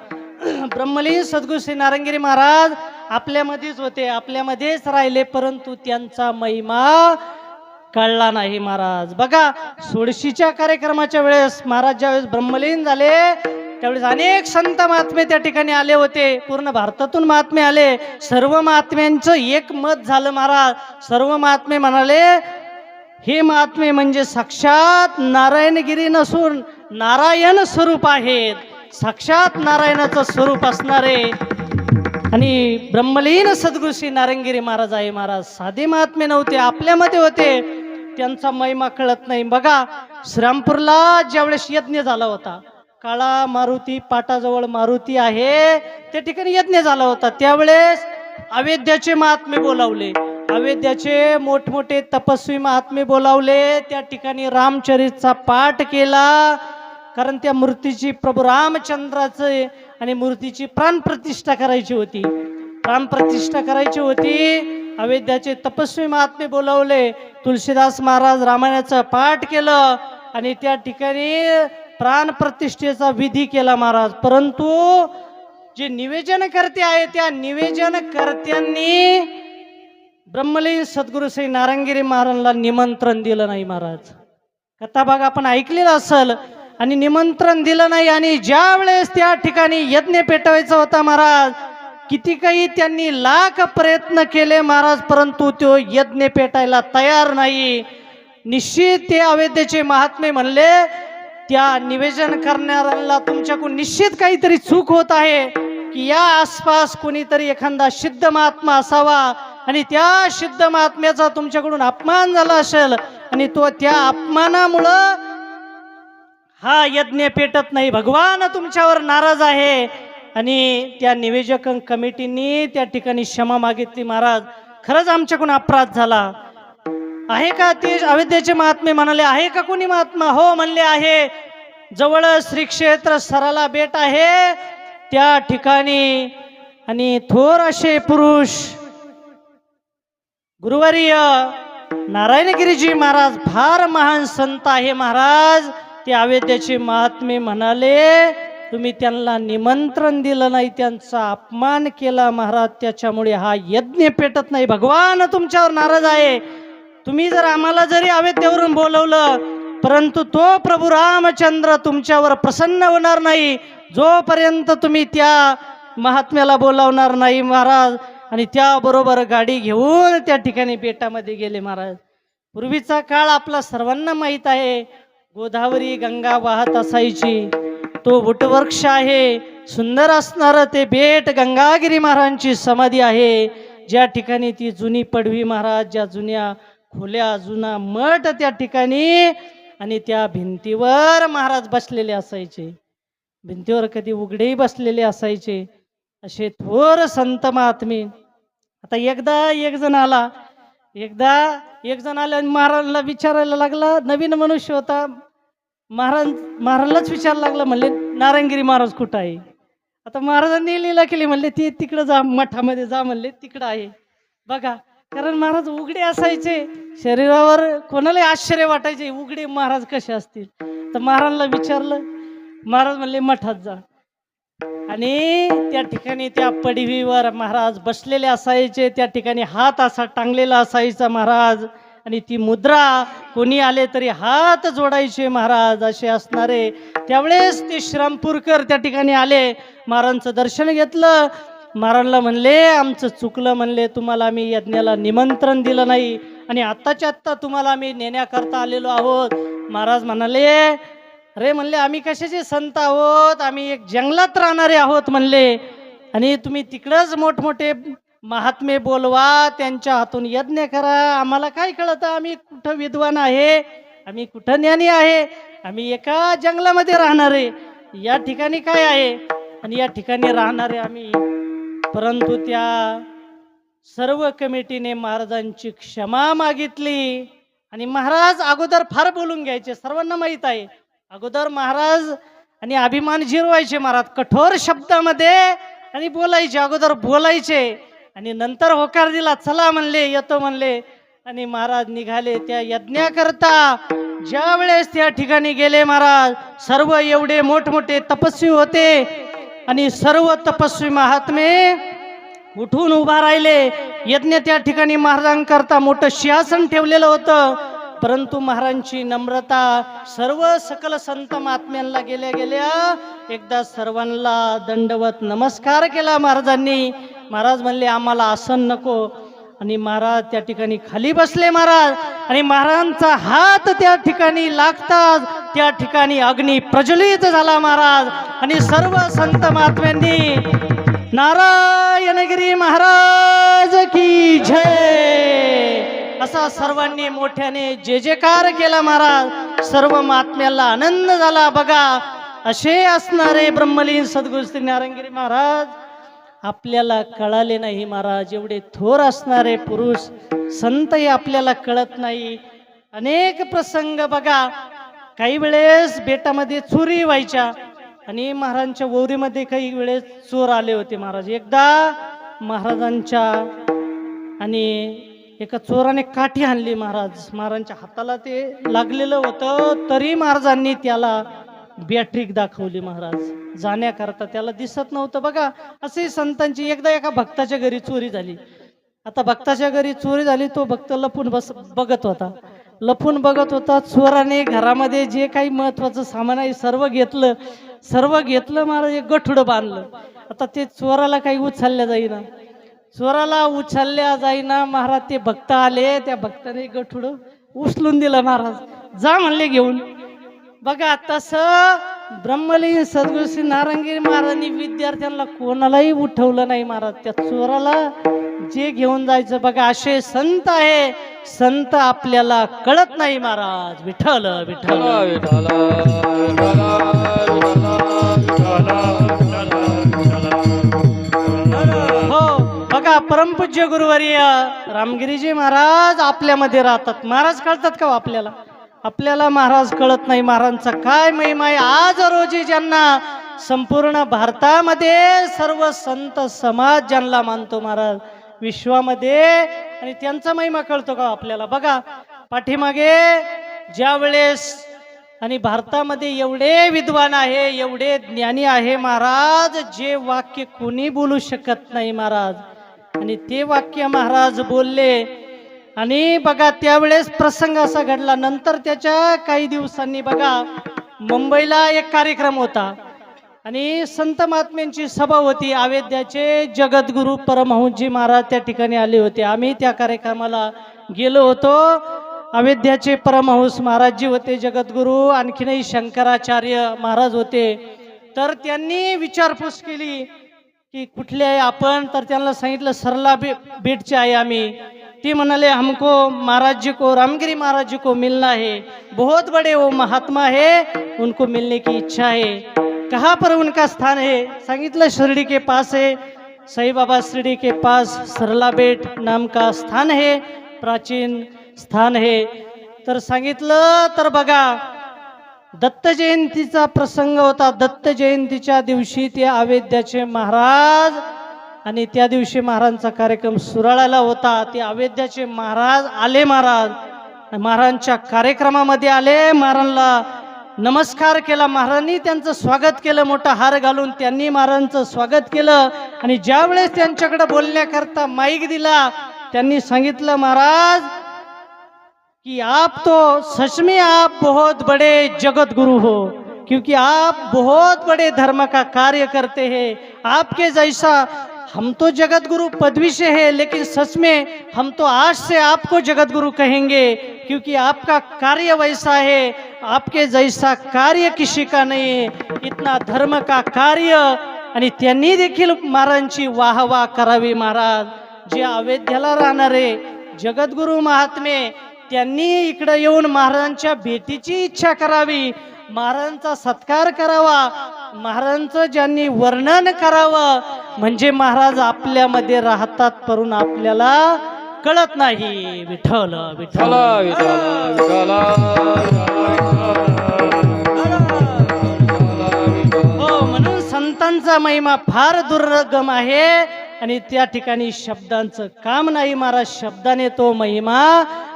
ब्रह्मलीन सद्गुरू श्री नारायणगिरी महाराज आपल्यामध्येच होते, आपल्यामध्येच राहिले, परंतु त्यांचा महिमा कळला नाही महाराज. बघा सोडशीच्या कार्यक्रमाच्या वेळेस महाराज ज्यावेळेस ब्रह्मलीन झाले त्यावेळेस अनेक संत महात्मे त्या ठिकाणी आले होते. पूर्ण भारतातून महात्मे आले. सर्व महात्म्यांचं एक मत झालं महाराज. सर्व महात्मे म्हणाले हे महात्मे म्हणजे साक्षात नारायणगिरी नसून नारायण स्वरूप आहेत. साक्षात नारायणाचं स्वरूप असणारे आणि ब्रह्मलीन सद्गुरू श्री नारायणगिरी महाराज आहे महाराज. साधे महात्मे नव्हते, आपल्यामध्ये होते. त्यांचा महिमा कळत नाही. बघा श्रीरामपूरला ज्यावेळेस यज्ञ झाला होता, काळा मारुती पाटाजवळ मारुती आहे त्या ठिकाणी यज्ञ झाला होता. त्यावेळेस अवेद्याचे महात्मे बोलावले. अवेद्याचे मोठमोठे तपस्वी महात्मे बोलावले. त्या ठिकाणी रामचरितचा पाठ केला. कारण त्या मूर्तीची प्रभू रामचंद्राचे आणि मूर्तीची प्राणप्रतिष्ठा करायची होती. प्राणप्रतिष्ठा करायची होती. अवेद्याचे तपस्वी महात्मे बोलावले. तुलसीदास महाराज रामायणाचं पाठ केलं आणि त्या ठिकाणी प्राणप्रतिष्ठेचा विधी केला महाराज. परंतु जे निवेदनकर्ते आहे त्या निवेदनकर्त्यांनी ब्रह्मलीन सद्गुरू श्री नारायणगिरी महाराजांना निमंत्रण दिलं नाही महाराज. कथा भाग आपण ऐकलेला असेल. आणि निमंत्रण दिलं नाही. आणि ज्या वेळेस त्या ठिकाणी यज्ञ पेटवायचा होता महाराज, किती काही त्यांनी लाख प्रयत्न केले महाराज, परंतु तो यज्ञ पेटायला तयार नाही. निश्चित ते अवेद्याचे महात्मे म्हणले त्या निवेदन करणाऱ्याला तुमच्याकडून निश्चित काहीतरी चूक होत आहे की या आसपास कोणीतरी एखादा सिद्ध महात्मा असावा आणि त्या सिद्ध महात्म्याचा तुमच्याकडून अपमान झाला असेल आणि तो त्या अपमानामुळं हा यज्ञ पेटत नाही. भगवान तुमच्यावर नाराज आहे. आणि त्या निवेदक कमिटीने त्या ठिकाणी क्षमा मागितली. महाराज खरंच आमच्याकडून अपराध झाला आहे का? ते अवेद्याचे महात्मे म्हणाले आहे का कोणी महात्मा? हो म्हणले आहे. जवळ श्री क्षेत्र सराला बेट आहे त्या ठिकाणी. आणि थोर असे पुरुष गुरुवर्य नारायणगिरीजी महाराज फार महान संत आहे महाराज. ते अवेद्याचे महात्मे म्हणाले तुम्ही त्यांना निमंत्रण दिलं नाही, त्यांचा अपमान केला महाराज, त्याच्यामुळे हा यज्ञ पेटत नाही. भगवान तुमच्यावर नाराज आहे. तुम्ही जर आम्हाला जरी अवेद्यावरून बोलवलं, परंतु तो प्रभू रामचंद्र तुमच्यावर प्रसन्न होणार नाही जोपर्यंत तुम्ही त्या महात्म्याला बोलावणार नाही महाराज. आणि त्याबरोबर गाडी घेऊन त्या ठिकाणी बेटामध्ये गेले महाराज. पूर्वीचा काळ आपला सर्वांना माहीत आहे. गोदावरी गंगा वाहत असायची. तो वटवृक्ष आहे. सुंदर असणारं ते बेट गंगागिरी महाराजांची समाधी आहे. ज्या ठिकाणी ती जुनी पडवी महाराज, ज्या जुन्या खोल्या जुना मठ त्या ठिकाणी. आणि त्या भिंतीवर महाराज बसलेले असायचे. भिंतीवर कधी उघडेही बसलेले असायचे. असे थोर संत महात्मे. आता एकदा एक जण आला आणि महाराजांना विचारायला लागला. नवीन मनुष्य होता. महाराजांनाच विचारायला लागला. म्हणले नारायणगिरी महाराज कुठं आहे? आता महाराजांनी लीला केली. म्हणले ती तिकडं जा, मठामध्ये जा. म्हणले तिकडं आहे. बघा कारण महाराज उघडे असायचे. शरीरावर कोणालाही आश्चर्य वाटायचे उघडे महाराज कसे असतील. तर महाराजांना विचारलं. महाराज म्हणले मठात जा. आणि त्या ठिकाणी त्या पडवीवर महाराज बसलेले असायचे. त्या ठिकाणी हात असा टांगलेला असायचा महाराज. आणि ती मुद्रा कोणी आले तरी हात जोडायचे महाराज असे असणारे. त्यावेळेस ते श्रीरामपूरकर त्या ठिकाणी आले. महाराजांचं दर्शन घेतलं. महाराजांना म्हणले आमचं चुकलं. म्हणले तुम्हाला आम्ही यज्ञाला निमंत्रण दिलं नाही आणि आत्ताच्या आत्ता तुम्हाला आम्ही नेण्याकरता आलेलो आहोत. महाराज म्हणाले अरे म्हणले आम्ही कशाचे संत आहोत, आम्ही एक जंगलात राहणारे आहोत म्हणले. आणि तुम्ही तिकडंच मोठमोठे महात्मे बोलवा, त्यांच्या हातून यज्ञ करा, आम्हाला काय कळतं, आम्ही कुठं विद्वान आहे, आम्ही कुठं ज्ञानी आहे, आम्ही एका जंगलामध्ये राहणारे, या ठिकाणी काय आहे आणि या ठिकाणी राहणारे आम्ही. परंतु त्या सर्व कमिटीने महाराजांची क्षमा मागितली. आणि महाराज अगोदर फार बोलून घ्यायचे, सर्वांना माहीत आहे. अगोदर महाराज आणि अभिमान जिरवायचे महाराज कठोर शब्दामध्ये आणि बोलायचे, अगोदर बोलायचे आणि नंतर होकार दिला, चला म्हणले, येतो म्हणले. आणि महाराज निघाले त्या यज्ञाकरता. ज्या वेळेस त्या ठिकाणी गेले महाराज, सर्व एवढे मोठमोठे तपस्वी होते आणि सर्व तपस्वी महात्मे उठून उभा राहिले. यज्ञ त्या ठिकाणी महाराजांकरता मोठं सिंहासन ठेवलेलं होतं. परंतु महाराजांची नम्रता सर्व सकल संत महात्म्यांना गेल्या गेल्या एकदा सर्वांना दंडवत नमस्कार केला महाराजांनी. महाराज म्हणले आम्हाला आसन नको. आणि महाराज त्या ठिकाणी खाली बसले महाराज. आणि महाराजांचा हात त्या ठिकाणी लागताच त्या ठिकाणी अग्नी प्रज्वलित झाला महाराज. आणि सर्व संत महात्म्यांनी नारायणगिरी महाराज की जय असा सर्वांनी मोठ्याने जय जयकार केला महाराज. सर्व महात्म्याला आनंद झाला. बघा असे असणारे ब्रह्मलीन सद्गुरू श्री नारायणगिरी महाराज आपल्याला कळाले नाही महाराज. एवढे थोर असणारे पुरुष संत हे आपल्याला कळत नाही. अनेक प्रसंग बघा, काही वेळेस बेटामध्ये चोरी व्हायच्या आणि महाराजांच्या वौरीमध्ये काही वेळेस चोर आले होते महाराज. एकदा महाराजांच्या आणि एका चोराने काठी आणली महाराज. महाराजांच्या हाताला ते लागलेलं होतं, तरी महाराजांनी त्याला बॅटरीक दाखवली महाराज जाण्याकरता. त्याला दिसत नव्हतं. बघा असे संतांची. एकदा एका भक्ताच्या घरी चोरी झाली. आता भक्ताच्या घरी चोरी झाली, तो भक्त लपून बघत होता. लपून बघत होता. चोराने घरामध्ये जे काही महत्वाचं सामान आहे सर्व घेतलं महाराज. एक गठुडं बांधलं. आता ते चोराला काही उचलल्या जाईना महाराज. ते भक्त आले, त्या भक्ताने गठुडं उचलून दिलं महाराज. जा म्हणले घेऊन. बघा तसं ब्रह्मलीन सद्गुरू श्री नारायणगिरी महाराजांनी विद्यार्थ्यांना कोणालाही उठवलं नाही महाराज. त्या चोराला जे घेऊन जायचं. बघा असे संत आहे. संत आपल्याला कळत नाही महाराज. विठ्ठल विठ्ठल हो. बघा परमपूज्य गुरुवर्य रामगिरीजी महाराज आपल्यामध्ये राहतात. महाराज कळतात का आपल्याला? आपल्याला महाराज कळत नाही. महाराजांचा काय महिमा आहे. आज रोजी ज्यांना संपूर्ण भारतामध्ये सर्व संत समाज ज्यांना मानतो महाराज विश्वामध्ये, आणि त्यांचा महिमा कळतो का आपल्याला? बघा पाठीमागे ज्या वेळेस आणि भारतामध्ये एवढे विद्वान आहे, एवढे ज्ञानी आहे महाराज, जे वाक्य कोणी बोलू शकत नाही महाराज. आणि ते वाक्य महाराज बोलले. आणि बघा त्यावेळेस प्रसंग असा घडला. नंतर त्याच्या काही दिवसांनी बघा मुंबईला एक कार्यक्रम होता आणि संत महात्म्यांची सभा होती. अवेद्याचे जगद्गुरु परमहंसजी महाराज त्या ठिकाणी आले होते. आम्ही त्या कार्यक्रमाला गेलो होतो. अवेद्याचे परमहंस महाराजजी होते जगद्गुरु, आणखीनही शंकराचार्य महाराज होते. तर त्यांनी विचारपूस केली की कुठले आहे आपण? तर त्यांना सांगितलं सरला बेटचे आहे आम्ही. ती म्हणाले हमको महाराज जी को, रामगिरी महाराज जी को मिलना है, बहुत बड़े वो महात्मा है, उनको मिलने की इच्छा है. कहाँ पर उनका स्थान है? सांगितलं शिरडी के पास है. साई बाबा शिरडी के पास सरला बेट नाम का स्थान है, प्राचीन स्थान है. तर सांगितलं. तर बघा दत्त जयंतीचा प्रसंग होता. दत्त जयंतीच्या दिवशी ते अवेद्याचे महाराज, आणि त्या दिवशी महाराजांचा कार्यक्रम सुराळाला होता. ते अवेद्याचे महाराज आले. महाराजांच्या कार्यक्रमामध्ये आले. महाराजांना नमस्कार केला. महाराजांनी त्यांचं स्वागत केलं. मोठा हार घालून त्यांनी महाराजांचं स्वागत केलं. आणि ज्या वेळेस त्यांच्याकडे बोलण्याकरता माईक दिला, त्यांनी सांगितलं महाराज कि आप तो सच में आप बहुत बड़े जगत गुरु हो, क्योंकि आप बहुत बड़े धर्म का कार्य करते हैं. आपके जैसा हम तो जगत गुरु पदवी से है, लेकिन सच में हम तो आज से आपको जगत गुरु कहेंगे, क्योंकि आपका कार्य वैसा है. आपके जैसा कार्य किसी का नाही, इतना धर्म का कार्य. आणि त्यांनी देखील महाराजांची वाहवा करावी. महाराज जे अयोध्येला राहणारे जगद्गुरु महात्मे त्यांनी इकडे येऊन महाराजांच्या भेटीची इच्छा करावी, महाराजांचा सत्कार करावा, महाराजांचं ज्यांनी वर्णन करावं. म्हणजे महाराज आपल्यामध्ये राहतात परंतु आपल्याला कळत नाही. विठ्ठल विठ्ठल हो, म्हणून संतांचा महिमा फार दुर्गम आहे आणि त्या ठिकाणी शब्दांचं काम नाही. महाराज शब्दाने तो महिमा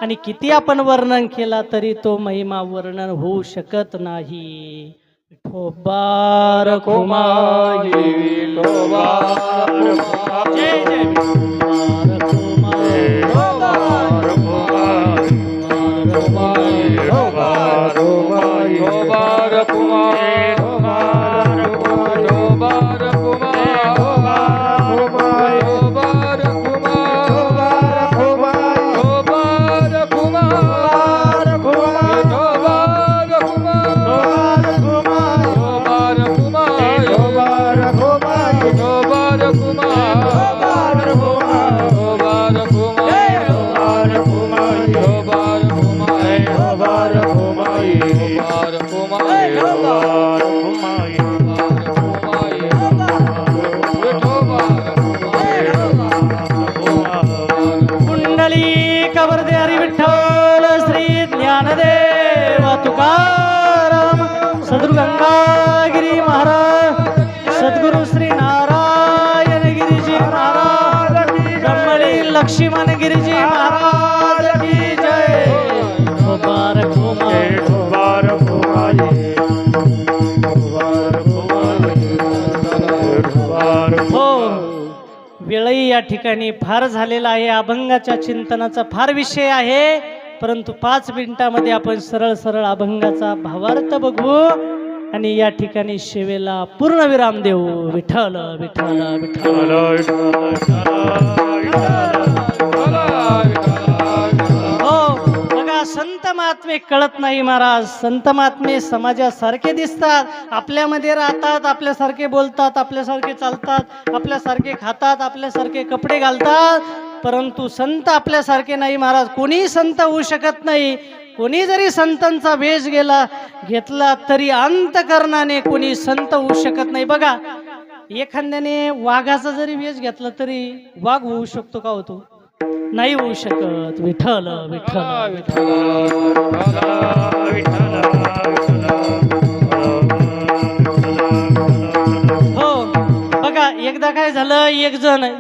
आणि किती आपण वर्णन केला तरी तो महिमा वर्णन होऊ शकत नाही. विठोबा रखुमा जय जय सद्गुरु गंगागिरी महाराज, सद्गुरु श्री नारायण गिरीजी महाराज, ब्रह्मली लक्ष्मण गिरीजी महाराज की जय. हो, वेळही या ठिकाणी फार झालेला आहे. अभंगाच्या चिंतनाचा फार विषय आहे, परंतु 5 मिनिटामध्ये आपण सरळ सरळ अभंगाचा भावार्थ बघू आणि या ठिकाणी सेवेला पूर्ण विराम देऊ. विठ्ठल विठ्ठल विठ्ठल. हो, बघा संत महात्मे कळत नाही महाराज. संत महात्मे समाजासारखे दिसतात, आपल्यामध्ये राहतात, आपल्यासारखे बोलतात, आपल्यासारखे चालतात, आपल्यासारखे खातात, आपल्यासारखे कपडे घालतात, परंतु संत आपल्यासारखे नाही महाराज. कोणी संत होऊ शकत नाही. कोणी जरी संतांचा वेश घेतला तरी अंतकरणाने कोणी संत होऊ शकत नाही. बघा, एखाद्याने वाघाचा जरी वेश घेतला तरी वाघ होऊ शकतो का? होतो नाही होऊ शकत. विठ्ठल विठ्ठल हो, बघा एकदा काय झालं,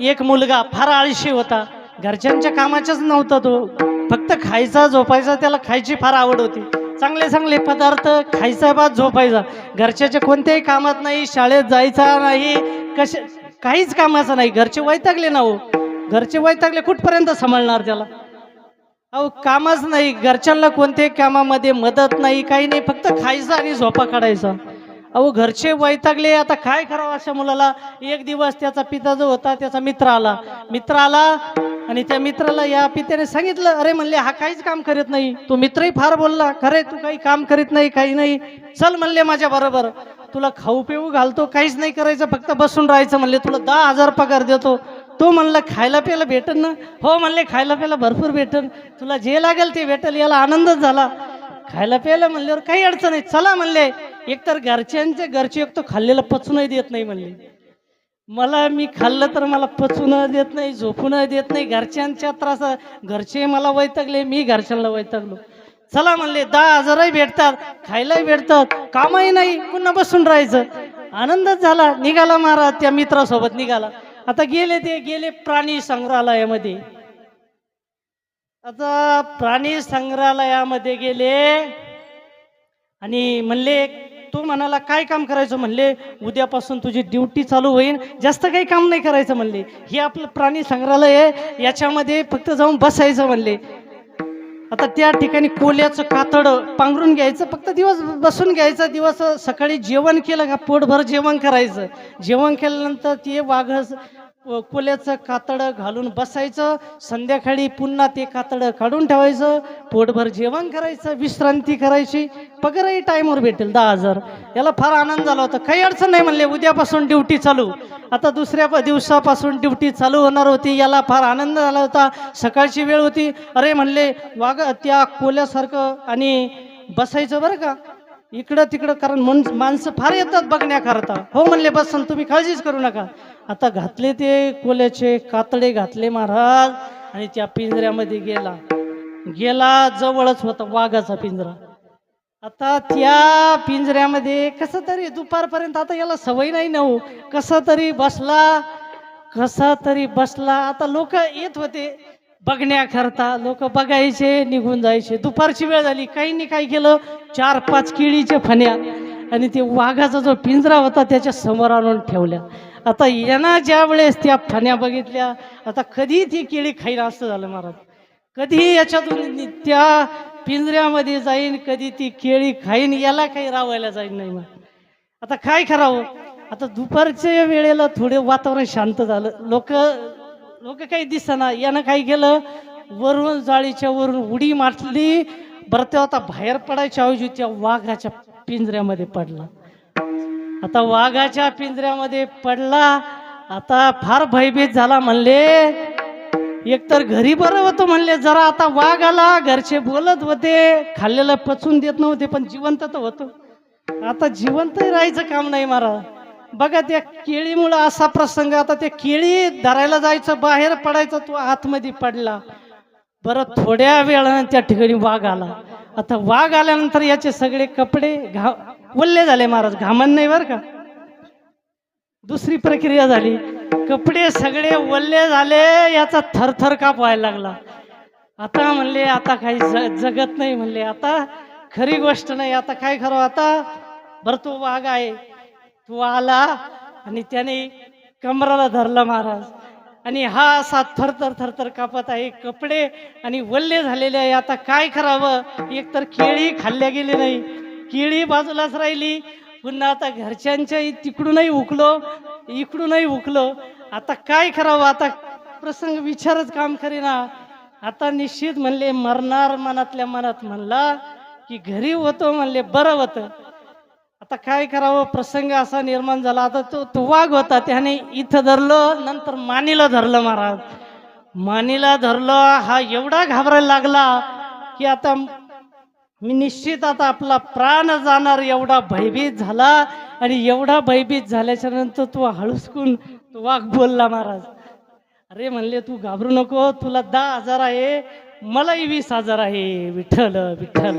एक मुलगा फार आळशी होता, घरच्यांच्या कामाचाच नव्हता, तो फक्त खायचा झोपायचा, त्याला खायची फार आवड होती, चांगले चांगले पदार्थ खायचा बाद झोपायचा, घरच्याच्या कोणत्याही कामात नाही, शाळेत जायचा नाही, काहीच कामाचं नाही. घरचे वैतागले ना हो, घरचे वैतागले, कुठपर्यंत सांभाळणार त्याला? अहो कामच नाही, घरच्यांना कोणत्याही कामामध्ये मदत नाही, काही नाही, फक्त खायचं आणि झोपा काढायचा. अहो घरचे वैतागले, आता काय करावं अशा मुलाला? एक दिवस त्याचा पिता जो होता त्याचा मित्र आला आणि त्या मित्राला या पित्याने सांगितलं, अरे म्हणले हा काहीच काम करीत नाही. तो मित्रही फार बोलला, खरे तू काही काम करीत नाही, काही नाही, चल म्हणले माझ्या बरोबर, तुला खाऊ पिऊ घालतो, काहीच नाही करायचं, फक्त बसून राहायचं, म्हणले तुला 10,000 पगार देतो. तो म्हणला खायला प्यायला भेटन ना? हो म्हणले खायला प्यायला भरपूर भेटन, तुला जे लागेल ते भेटेल. याला आनंदच झाला. खायला प्यायला म्हणल्यावर काही अडचण नाही, चला म्हणले. एकतर घरचे एक तर खाल्लेलं पचूनही देत नाही म्हणले, मी खाल्लं तर मला पचून देत नाही, झोपून देत नाही, घरच्यांच्या त्रास, घरचे मला वैतागले, मी घरच्यांना वैतागलो. चला म्हणले 10,000ही भेटतात, खायलाही भेटतात, कामही नाही, पुन्हा बसून राहायचं. आनंदच झाला. निघाला महाराज त्या मित्रासोबत निघाला. आता गेले प्राणी संग्रहालयामध्ये. आता प्राणी संग्रहालयामध्ये गेले आणि म्हणले, तू म्हणाला काय काम करायचं? म्हणले उद्यापासून तुझी ड्युटी चालू होईल, जास्त काही काम नाही करायचं म्हणले, हे आपलं प्राणी संग्रहालय आहे, याच्यामध्ये फक्त जाऊन बसायचं म्हणले. आता त्या ठिकाणी कोल्याचं कातड पांघरून घ्यायचं, फक्त दिवस बसून घ्यायचं. दिवस सकाळी जेवण केलं का पोटभर जेवण करायचं, जेवण केल्यानंतर ते वाघ कोल्याचं कातडं घालून बसायचं, संध्याकाळी पुन्हा ते कातडं काढून ठेवायचं, पोटभर जेवण करायचं, विश्रांती करायची, पगारही टाईमवर भेटेल 10,000. याला फार आनंद झाला होता. काही अडचण नाही म्हणले, उद्यापासून ड्युटी चालू. आता दुसऱ्या दिवसापासून ड्युटी चालू होणार होती. याला फार आनंद झाला होता. सकाळची वेळ होती. अरे म्हणले वाघ त्या कोल्यासारखं आणि बसायचं बरं का इकडं तिकडं, कारण माणसं फार येतात बघण्याकरता. हो म्हणले बसन, तुम्ही काळजीच करू नका. आता घातले ते कोल्याचे कातडे घातले महाराज आणि त्या पिंजऱ्यामध्ये गेला जवळच होता वाघाचा पिंजरा. आता त्या पिंजऱ्यामध्ये कसं तरी दुपारपर्यंत, आता याला सवय नाही ना हो, कसा तरी बसला. आता लोक येत होते बघण्याकरता, लोक बघायचे निघून जायचे. दुपारची वेळ झाली. काहींनी काय केलं, 4-5 केळीच्या फण्या आणि ते वाघाचा जो पिंजरा होता त्याच्या समोर आणून ठेवल्या. आता यांना ज्या वेळेस त्या फण्या बघितल्या, आता कधी ती केळी खाईन असं झालं महाराज. कधी याच्यातून त्या पिंजऱ्यामध्ये जाईन, कधी ती केळी खाईन, याला काही रावायला जाईन नाही. मग आता काय करावं. आता दुपारच्या वेळेला थोडे वातावरण शांत झालं. लोक काही दिसना. यानं काय केलं, वरून जाळीच्या वरून उडी मारली. बरं तेव्हा आता बाहेर पडायच्या ऐवजी त्या वाघाच्या पिंजऱ्यामध्ये पडला. आता वाघाच्या पिंजऱ्यामध्ये पडला. आता फार भयभीत झाला. म्हणले एकतर घरी बरं होतं म्हणले, जरा आता वाघ आला, घरचे बोलत होते, खाल्लेलं पचून देत नव्हते, पण जिवंत तर होतं. आता जिवंत राहायचं काम नाही महाराज. बघा त्या केळीमुळं असा प्रसंग. आता त्या केळी धरायला जायचं, बाहेर पडायचं, तो आतमध्ये पडला. बरं थोड्या वेळानं त्या ठिकाणी वाघ आला. आता वाघ आल्यानंतर याचे सगळे कपडे ओल्ले झाले महाराज. घामण नाही बरं का, दुसरी प्रक्रिया झाली. कपडे सगळे ओल्ले झाले. याचा थरथर काप व्हायला लागला. आता म्हणले आता काही जगत नाही म्हणले, आता खरी गोष्ट नाही, आता काय करावं. आता बरं तो वाघ आहे, तो आला आणि त्याने कमराला धरला महाराज आणि हा असा थरथर कापत आहे. कपडे आणि वल्ले झालेले आहे. आता काय करावं. एकतर केळी खाल्ल्या गेली नाही, केळी बाजूलाच राहिली. पुन्हा आता घरच्यांच्या तिकडूनही उकलो, इकडूनही उकलो. आता काय करावं. आता प्रसंग विचारच काम करेना. आता निश्चित म्हणले मरणार मनातल्या मनात म्हणला की घरी होतो म्हणले बरं होतं. आता काय करावं. प्रसंग असा निर्माण झाला. आता तो वाघ होता, त्याने इथं धरलं, नंतर मानीला धरलं महाराज. मानीला धरलं. हा एवढा घाबरायला लागला की आता मी निश्चित आता आपला प्राण जाणार एवढा भयभीत झाला. आणि एवढा भयभीत झाल्याच्या नंतर तो हळूचकून तो वाघ बोलला महाराज. अरे म्हणले तू घाबरू नको, तुला 10,000 आहे, मलाही 20,000 आहे. विठ्ठल विठ्ठल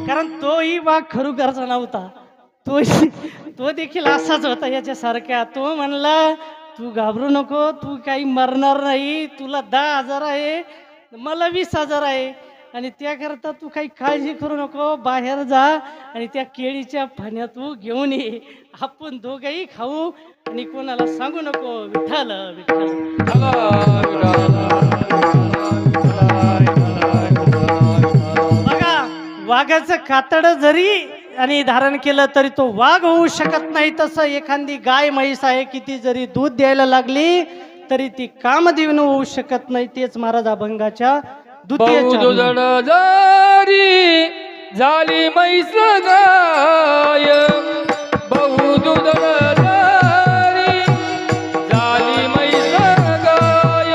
कारण तोही वाघ खरोखरचा नव्हता. तो देखील असाच होता याच्यासारखा. तो म्हणला तू घाबरू नको, तू काही मरणार नाही, तुला 10,000 आहे, मला 20,000 आहे. आणि त्याकरता तू काही काळजी करू नको, बाहेर जा आणि त्या केळीच्या फण्या तू घेऊन ये, आपण दोघंही खाऊ आणि कोणाला सांगू नको. विठ्ठल विठ्ठल. बघा वाघाचं कातड जरी आणि धारण केलं तरी तो वाघ होऊ शकत नाही. तसं एखादी गाय म्हैस आहे, किती जरी दूध द्यायला लागली तरी ती कामदेवनी होऊ शकत नाही. तेच महाराज अभंगाच्या बहुदुधण जारी झाली म्हैस गाय, बहुदुधण जारी झाली म्हैस गाय,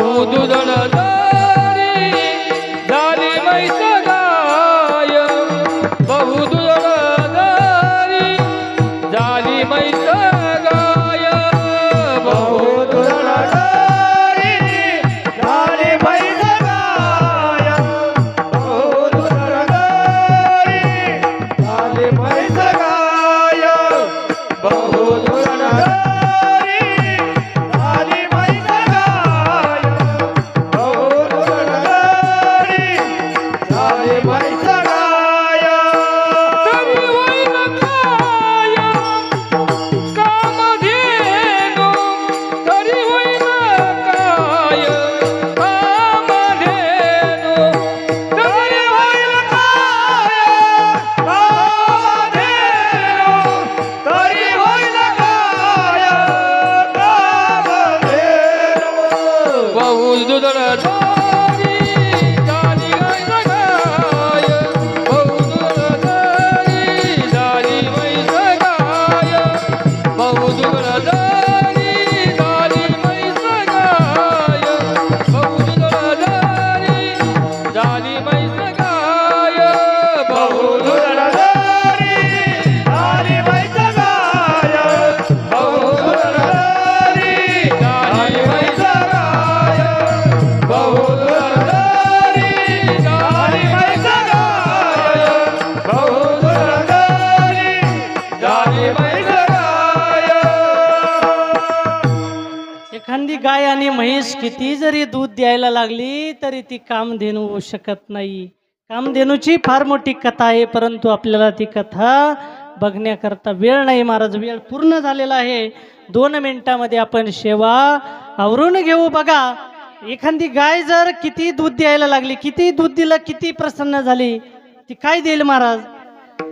बहुदुधण जारी झाली म्हैस गाय, बहुदुधण जारी झाली म्हैस गाय, बहुदुधण गाय आणि म्हैस किती जरी दूध द्यायला लागली तरी ती कामधेनू होऊ शकत नाही. कामधेनूची फार मोठी कथा आहे, परंतु आपल्याला ती कथा बघण्याकरता वेळ नाही महाराज. वेळ पूर्ण झालेला आहे. 2 मिनिटामध्ये आपण सेवा आवरून घेऊ. बघा, एखादी गाय जर किती दूध द्यायला लागली, किती दूध दिलं, किती प्रसन्न झाली, ती काय देईल महाराज?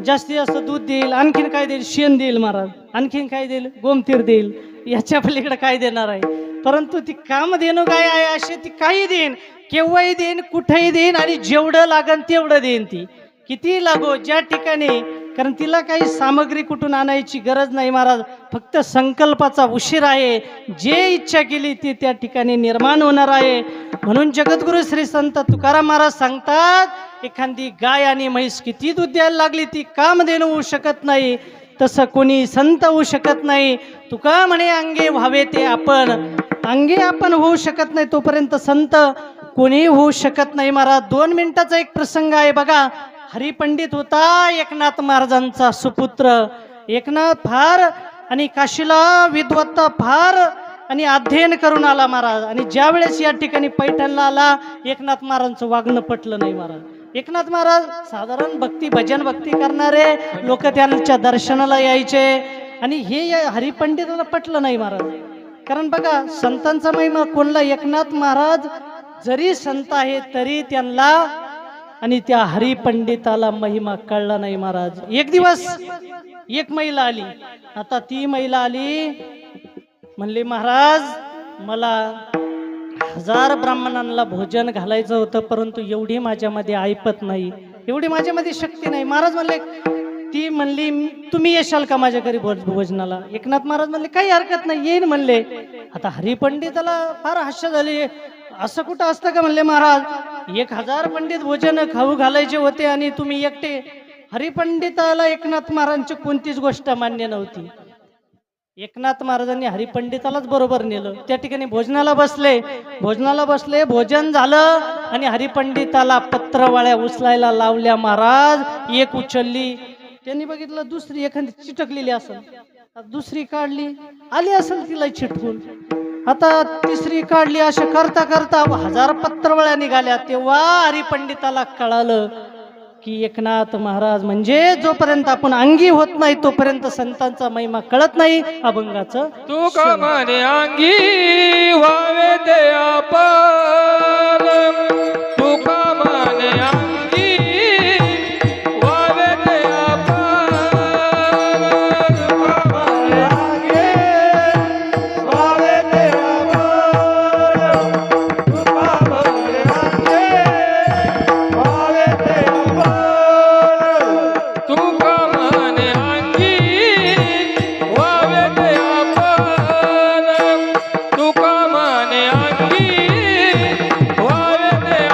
जास्तीत जास्त दूध देईल. आणखीन काय देईल? शेण देईल महाराज. आणखीन काय देईल? गोमतीर देईल. याच्या पलीकडे काय देणार आहे? परंतु ती कामधेनू गाय आहे अशी ती काही देईन, केव्हाही देईन, कुठेही देईन आणि जेवढं लागन तेवढं देईन. ती किती लागो ज्या ठिकाणी, कारण तिला काही सामग्री कुठून आणायची गरज नाही महाराज. फक्त संकल्पाचा उशीर आहे. जे इच्छा केली ती त्या ठिकाणी निर्माण होणार आहे. म्हणून जगद्गुरु श्री संत तुकाराम महाराज सांगतात, एखादी गाय आणि म्हैस किती दूध द्यायला लागली ती कामधेनू होऊ शकत नाही, तसं कोणी संत होऊ शकत नाही. तुका म्हणे अंगे व्हावे ते आपण, अंगे आपण होऊ शकत नाही तोपर्यंत संत कोणी होऊ शकत नाही महाराज. 2 मिनिटाचा एक प्रसंग आहे बघा. हरिपंडित होता एकनाथ महाराजांचा सुपुत्र. एकनाथ फार आणि काशीला विद्वत्ता फार आणि अध्ययन करून आला महाराज. आणि ज्या वेळेस या ठिकाणी पैठणला आला, एकनाथ महाराजांचं वागणं पटलं नाही महाराज. एकनाथ महाराज साधारण भक्ती, भजन भक्ती करणारे लोक त्यांच्या दर्शनाला यायचे, आणि हे हरिपंडिताला पटलं नाही महाराज. कारण बघा, संतांचा महिमा कोणला? एकनाथ महाराज जरी संत आहे तरी त्यांना आणि त्या हरिपंडिताला महिमा कळला नाही महाराज. एक दिवस एक महिला आली. आता ती महिला आली, म्हणली महाराज मला 1000 ब्राह्मणांना भोजन घालायचं होतं, परंतु एवढी माझ्यामध्ये ऐपत नाही, एवढी माझ्यामध्ये शक्ती नाही. महाराज म्हणले, ती म्हणली तुम्ही येशाल का माझ्या घरी भोजनाला? एकनाथ महाराज म्हणले काही हरकत नाही, येईन म्हणले. आता हरिपंडिताला फार हास्य झाले. असं कुठं असतं का म्हणले महाराज? 1000 पंडित भोजन खाऊ घालायचे होते आणि तुम्ही एकटे. हरिपंडिताला एकनाथ महाराजांची कोणतीच गोष्ट मान्य नव्हती. एकनाथ महाराजांनी हरिपंडितालाच बरोबर नेलं. त्या ठिकाणी भोजनाला बसले. भोजन झालं आणि हरिपंडिताला पत्रवाळ्या उचलायला लावल्या महाराज. एक उचलली, त्यांनी बघितलं दुसरी एखादी चिटकलेली असेल, दुसरी काढली, आली असेल तिला चिटकून, आता तिसरी काढली. अशा करता करता 1000 पत्रवळ्या निघाल्या. तेव्हा हरिपंडिताला कळालं की एकनाथ महाराज म्हणजे जोपर्यंत आपण अंगी होत नाही तोपर्यंत संतांचा महिमा कळत नाही. अभंगाचं तू का म्हणे अंगी व्हावे ते आपण, तू का म्हणे अंगी व्हावे ते आपण, तू का म्हणे अंगी व्हावे ते आपण, तू का म्हणे अंगी व्हावे ते आपण, तू का म्हणे अंगी व्हावे ते आपण, तू का म्हणे अंगी व्हावे ते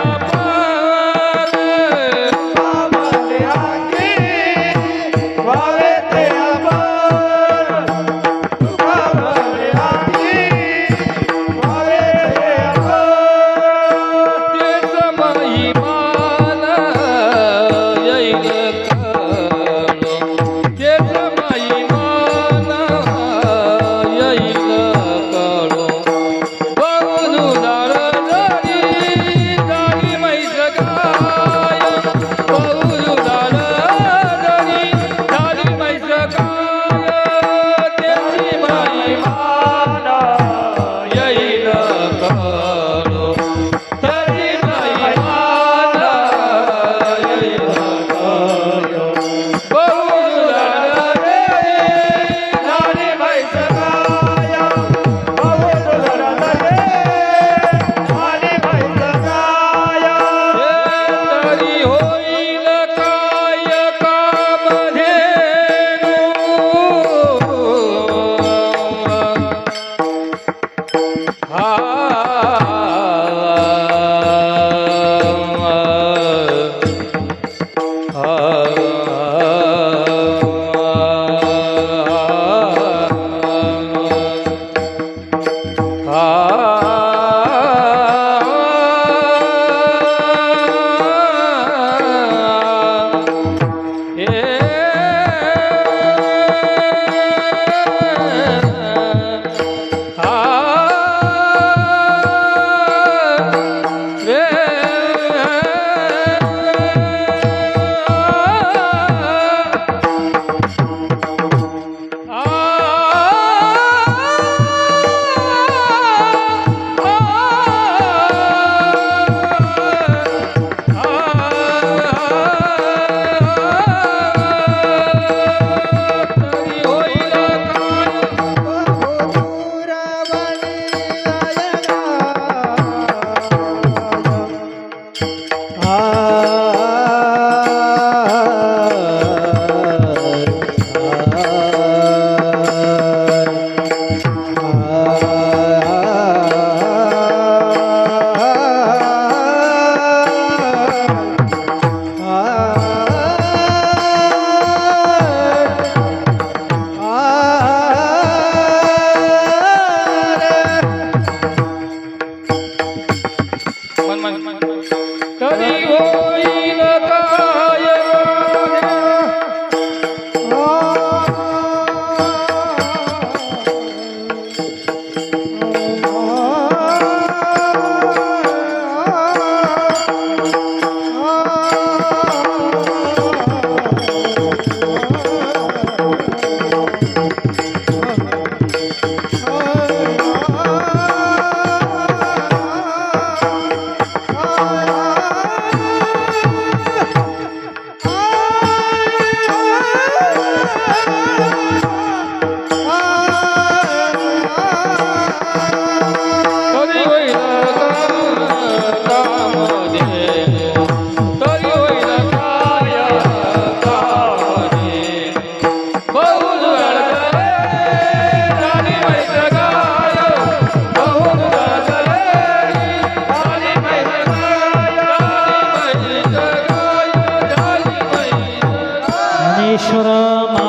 माहेश्वर